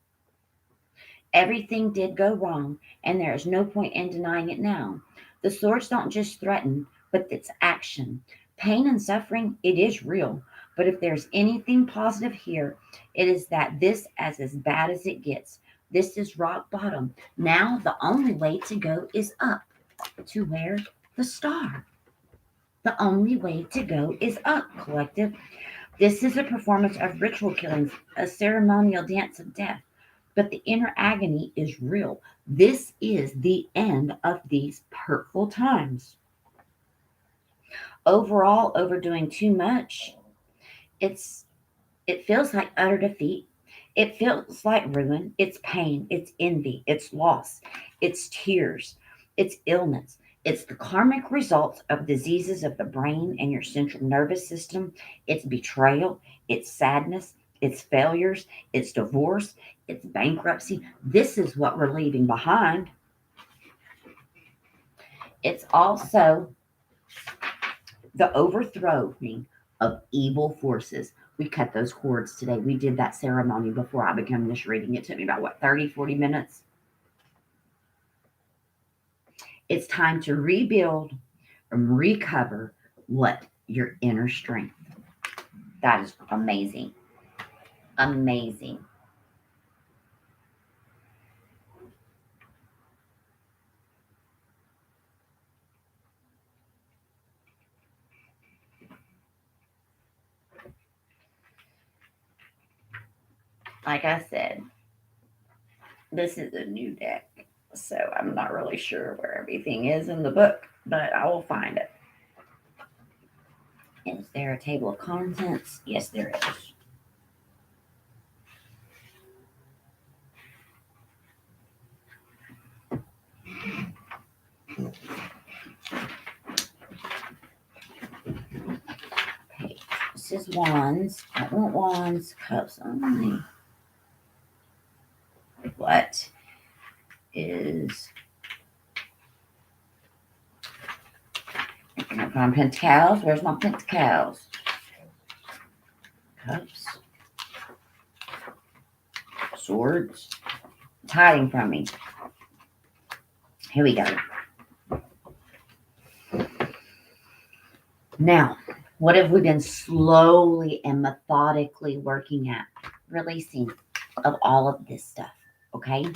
Speaker 1: Everything did go wrong, and there is no point in denying it now. The swords don't just threaten, but it's action. Pain and suffering, it is real. But if there's anything positive here, it is that this is as bad as it gets. This is rock bottom. Now the only way to go is up to where the star. The only way to go is up, collective. This is a performance of ritual killings, a ceremonial dance of death. But the inner agony is real. This is the end of these hurtful times. Overall, overdoing too much, it feels like utter defeat. It feels like ruin. It's pain. It's envy. It's loss. It's tears. It's illness. It's the karmic results of diseases of the brain and your central nervous system. It's betrayal. It's sadness. It's failures. It's divorce. It's bankruptcy. This is what we're leaving behind. It's also the overthrowing of evil forces. We cut those cords today. We did that ceremony before I began this reading. It took me about, 30, 40 minutes? It's time to rebuild and recover your inner strength. That is amazing. Amazing. like I said, this is a new deck, so I'm not really sure where everything is in the book, but I will find it. Is there a table of contents? Yes, there is. Okay, this is wands. I want wands, cups only. What is on pentacles? Where's my pentacles? Cups. Swords. It's hiding from me. Here we go. Now, what have we been slowly and methodically working at? Releasing of all of this stuff, okay?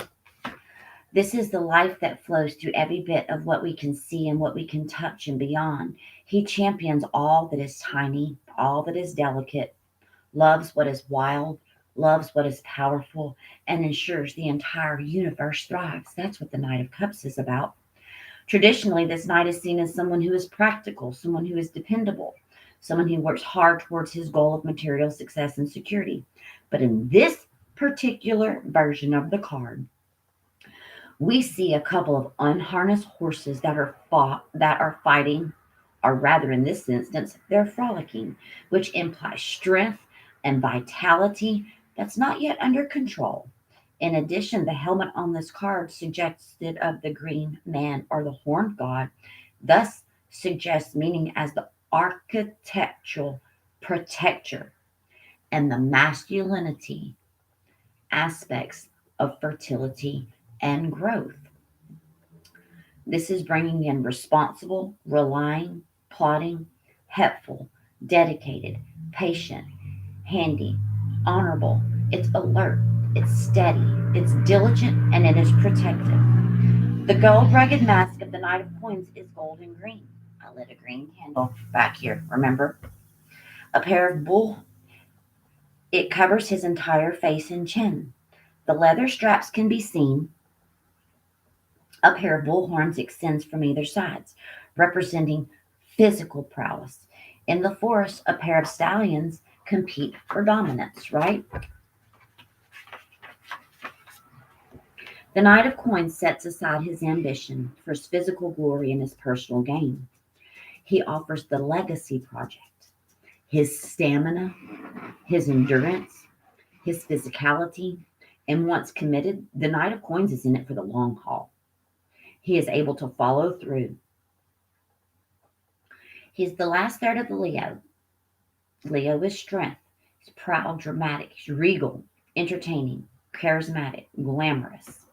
Speaker 1: This is the life that flows through every bit of what we can see and what we can touch and beyond. He champions all that is tiny, all that is delicate, loves what is wild, loves what is powerful, and ensures the entire universe thrives. That's what the Knight of Cups is about. Traditionally, this knight is seen as someone who is practical, someone who is dependable, someone who works hard towards his goal of material success and security. But in this particular version of the card, we see a couple of unharnessed horses that are fighting, or rather in this instance, they're frolicking, which implies strength and vitality that's not yet under control. In addition, the helmet on this card suggested of the green man or the horned god, thus suggests meaning as the architectural protector and the masculinity aspects of fertility and growth. This is bringing in responsible, relying, plotting, helpful, dedicated, patient, handy, honorable. It's alert, it's steady, it's diligent, and it is protective. The gold rugged mask of the Knight of Coins is gold and green. I lit a green candle back here, remember? A pair of bull, it covers his entire face and chin. The leather straps can be seen. A pair of bull horns extends from either sides, representing physical prowess. In the forest, a pair of stallions compete for dominance, right? The Knight of Coins sets aside his ambition for his physical glory and his personal gain. He offers the legacy project, his stamina, his endurance, his physicality, and once committed, the Knight of Coins is in it for the long haul. He is able to follow through. He's the last third of the Leo. Leo is strength. He's proud, dramatic, he's regal, entertaining, charismatic, glamorous.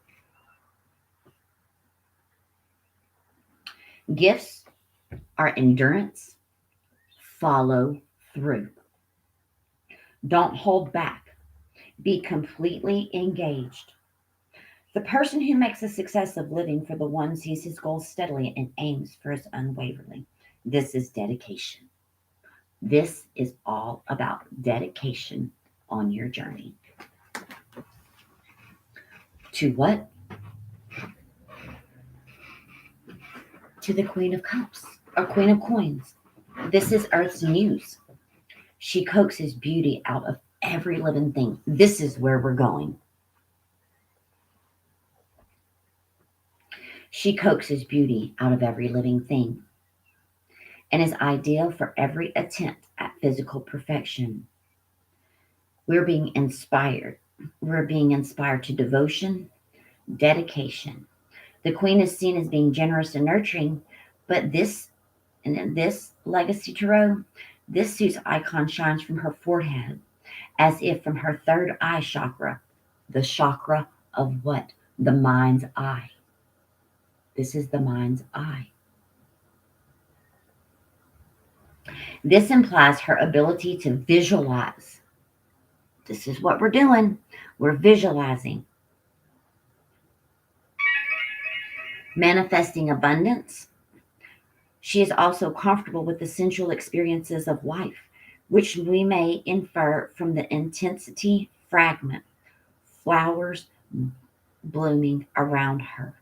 Speaker 1: Gifts are endurance, follow through. Don't hold back. Be completely engaged. The person who makes a success of living for the one sees his goals steadily and aims for his unwaveringly. This is dedication. This is all about dedication on your journey. To what? To the Queen of Cups, or Queen of Coins. This is Earth's muse. She coaxes beauty out of every living thing. This is where we're going. She coaxes beauty out of every living thing and is ideal for every attempt at physical perfection. We're being inspired. We're being inspired to devotion, dedication. The Queen is seen as being generous and nurturing, but in this legacy tarot, this Sue's icon shines from her forehead as if from her third eye chakra, the chakra of what? The mind's eye. This is the mind's eye. This implies her ability to visualize. This is what we're doing. We're visualizing. Manifesting abundance. She is also comfortable with the sensual experiences of life, which we may infer from the intensity fragment flowers blooming around her.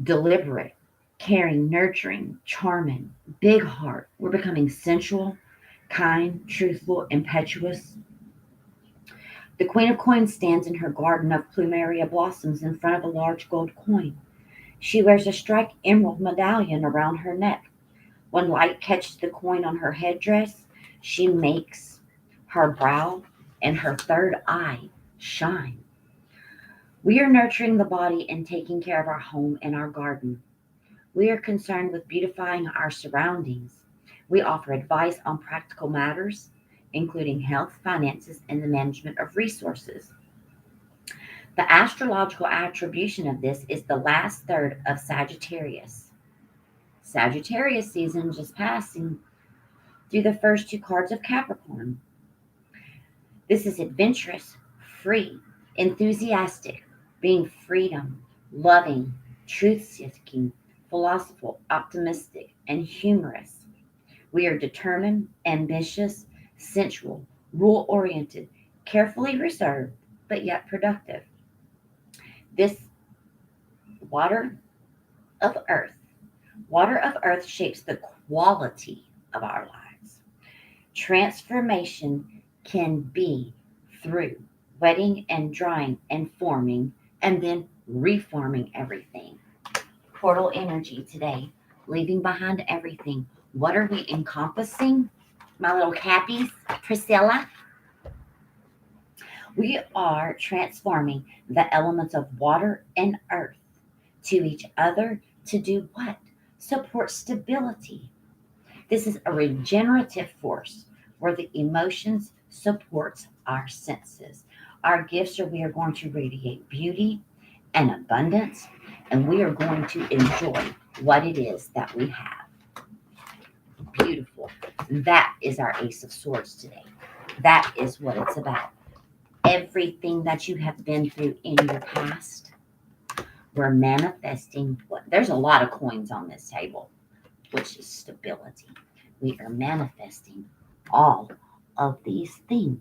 Speaker 1: Deliberate, caring, nurturing, charming, big heart. We're becoming sensual, kind, truthful, impetuous. The Queen of Coins stands in her garden of plumeria blossoms in front of a large gold coin. She wears a striped emerald medallion around her neck. When light catches the coin on her headdress, she makes her brow and her third eye shine. We are nurturing the body and taking care of our home and our garden. We are concerned with beautifying our surroundings. We offer advice on practical matters, including health, finances, and the management of resources. The astrological attribution of this is the last third of Sagittarius. Sagittarius season just passing through the first two cards of Capricorn. This is adventurous, free, enthusiastic, being freedom, loving, truth seeking, philosophical, optimistic, and humorous. We are determined, ambitious, sensual, rule oriented, carefully reserved, but yet productive. This water of earth, water of earth shapes the quality of our lives. Transformation can be through wetting and drying and forming and then reforming everything. Portal energy today, leaving behind everything. What are we encompassing? My little cappies, Priscilla. We are transforming the elements of water and earth to each other to do what? Support stability. This is a regenerative force where the emotions supports our senses. Our gifts are we are going to radiate beauty and abundance, and we are going to enjoy what it is that we have. Beautiful. That is our Ace of Swords today. That is what it's about. Everything that you have been through in your past, we're manifesting what there's a lot of coins on this table, which is stability. We are manifesting all of these things.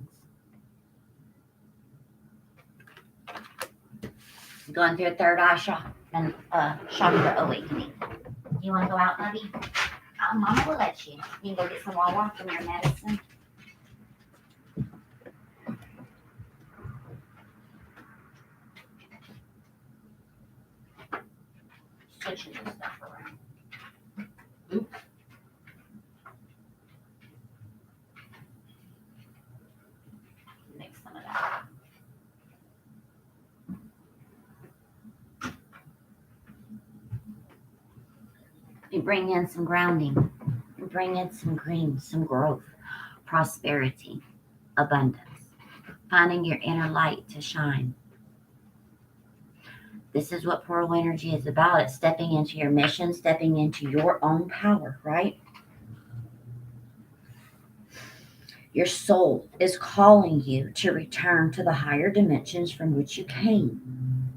Speaker 1: Going through a third eye shot and chakra awakening. You want to go out, buddy? Mama will let you. You can go get some water from your medicine. Switching this stuff around. Oops. Mix some of that. You bring in some grounding. You bring in some green, some growth, prosperity, abundance. Finding your inner light to shine. This is what portal energy is about. It's stepping into your mission, stepping into your own power, right? Your soul is calling you to return to the higher dimensions from which you came.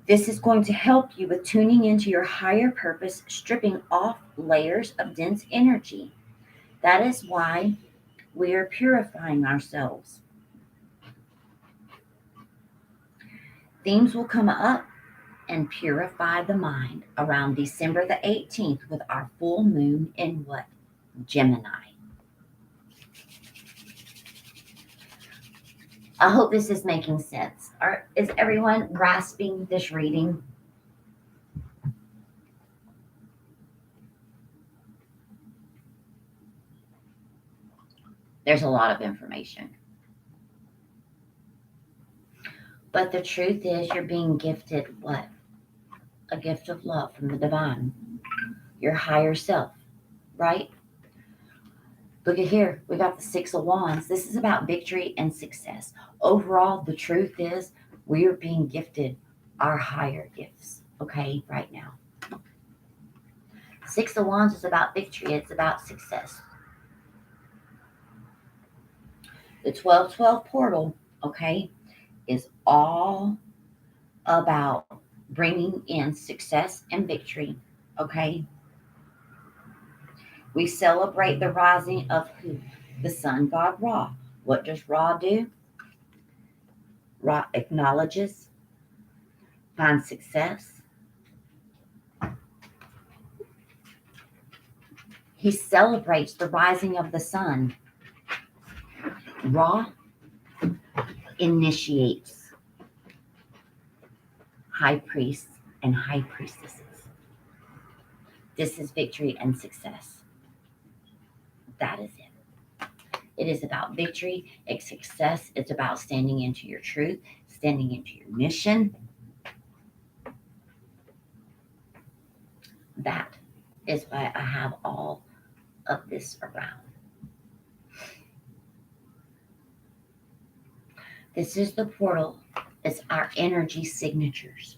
Speaker 1: This is going to help you with tuning into your higher purpose, stripping off layers of dense energy. That is why we are purifying ourselves. Themes will come up and purify the mind around December the 18th with our full moon in what? Gemini. I hope this is making sense. Is everyone grasping this reading? There's a lot of information. But the truth is, you're being gifted what? A gift of love from the divine, your higher self, right? Look at here. We got the Six of Wands. This is about victory and success. Overall, the truth is we are being gifted our higher gifts, okay, right now. Six of Wands is about victory. It's about success. The 12-12 portal, okay, is all about bringing in success and victory, okay? We celebrate the rising of who? The sun god Ra. What does Ra do? Ra acknowledges, finds success. He celebrates the rising of the sun. Ra initiates high priests and high priestesses. This is victory and success. That is it. It is about victory, it's success. It's about standing into your truth, standing into your mission. That is why I have all of this around. This is the portal. It's our energy signatures.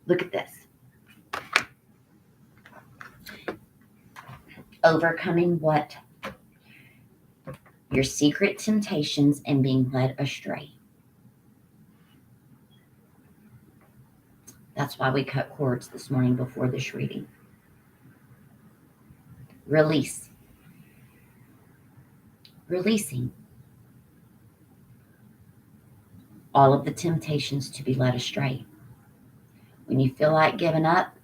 Speaker 1: Look at this. Overcoming what? Your secret temptations and being led astray. That's why we cut cords this morning before this reading. Release. Releasing all of the temptations to be led astray. When you feel like giving up,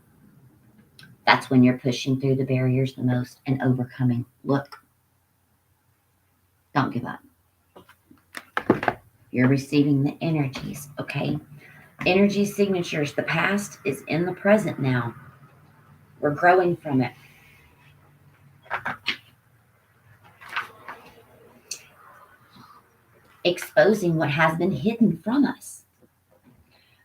Speaker 1: that's when you're pushing through the barriers the most and overcoming. Look, don't give up. You're receiving the energies, okay? Energy signatures. The past is in the present now. We're growing from it. Exposing what has been hidden from us.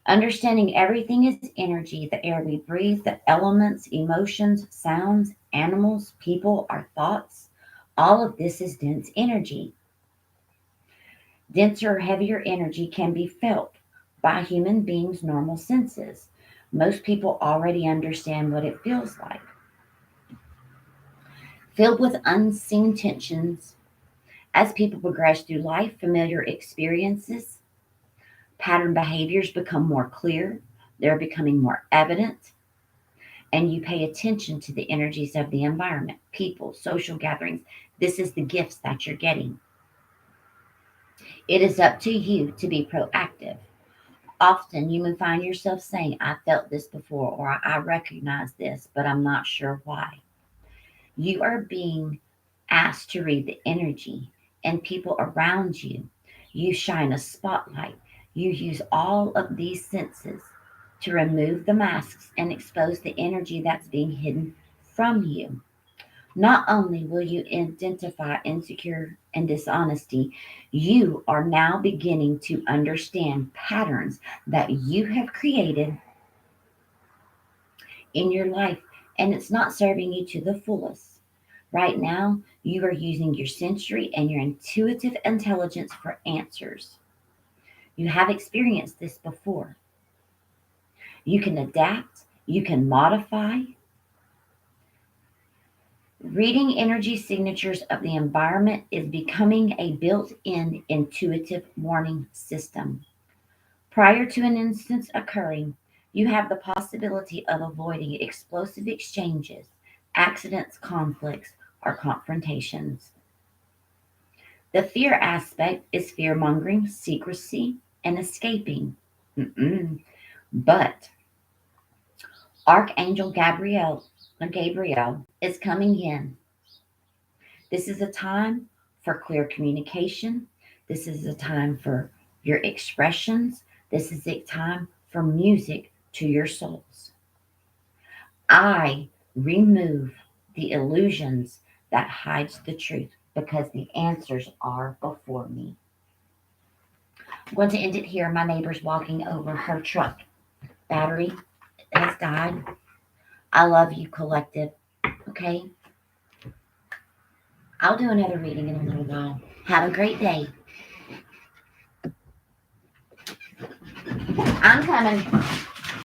Speaker 1: Understanding everything is energy. The air we breathe, the elements, emotions, sounds, animals, people, our thoughts. All of this is dense energy. Denser or heavier energy can be felt by human beings' normal senses. Most people already understand what it feels like. Filled with unseen tensions, as people progress through life, familiar experiences, pattern behaviors become more clear, they're becoming more evident, and you pay attention to the energies of the environment, people, social gatherings. This is the gifts that you're getting. It is up to you to be proactive. Often you may find yourself saying, I felt this before, or I recognize this, but I'm not sure why. You are being asked to read the energy and people around you. You shine a spotlight. You use all of these senses to remove the masks and expose the energy that's being hidden from you. Not only will you identify insecure and dishonesty, you are now beginning to understand patterns that you have created in your life, and it's not serving you to the fullest. Right now, you are using your sensory and your intuitive intelligence for answers. You have experienced this before. You can adapt, you can modify. Reading energy signatures of the environment is becoming a built-in intuitive warning system. Prior to an instance occurring, you have the possibility of avoiding explosive exchanges, accidents, conflicts, or confrontations. The fear aspect is fear-mongering, secrecy, and escaping. But Archangel Gabriel is coming in. This is a time for clear communication. This is a time for your expressions. This is a time for music to your souls. I remove the illusions that hides the truth because the answers are before me. I'm going to end it here. My neighbor's walking over her truck. Battery has died. I love you, collective. Okay? I'll do another reading in a little while. Have a great day. I'm coming.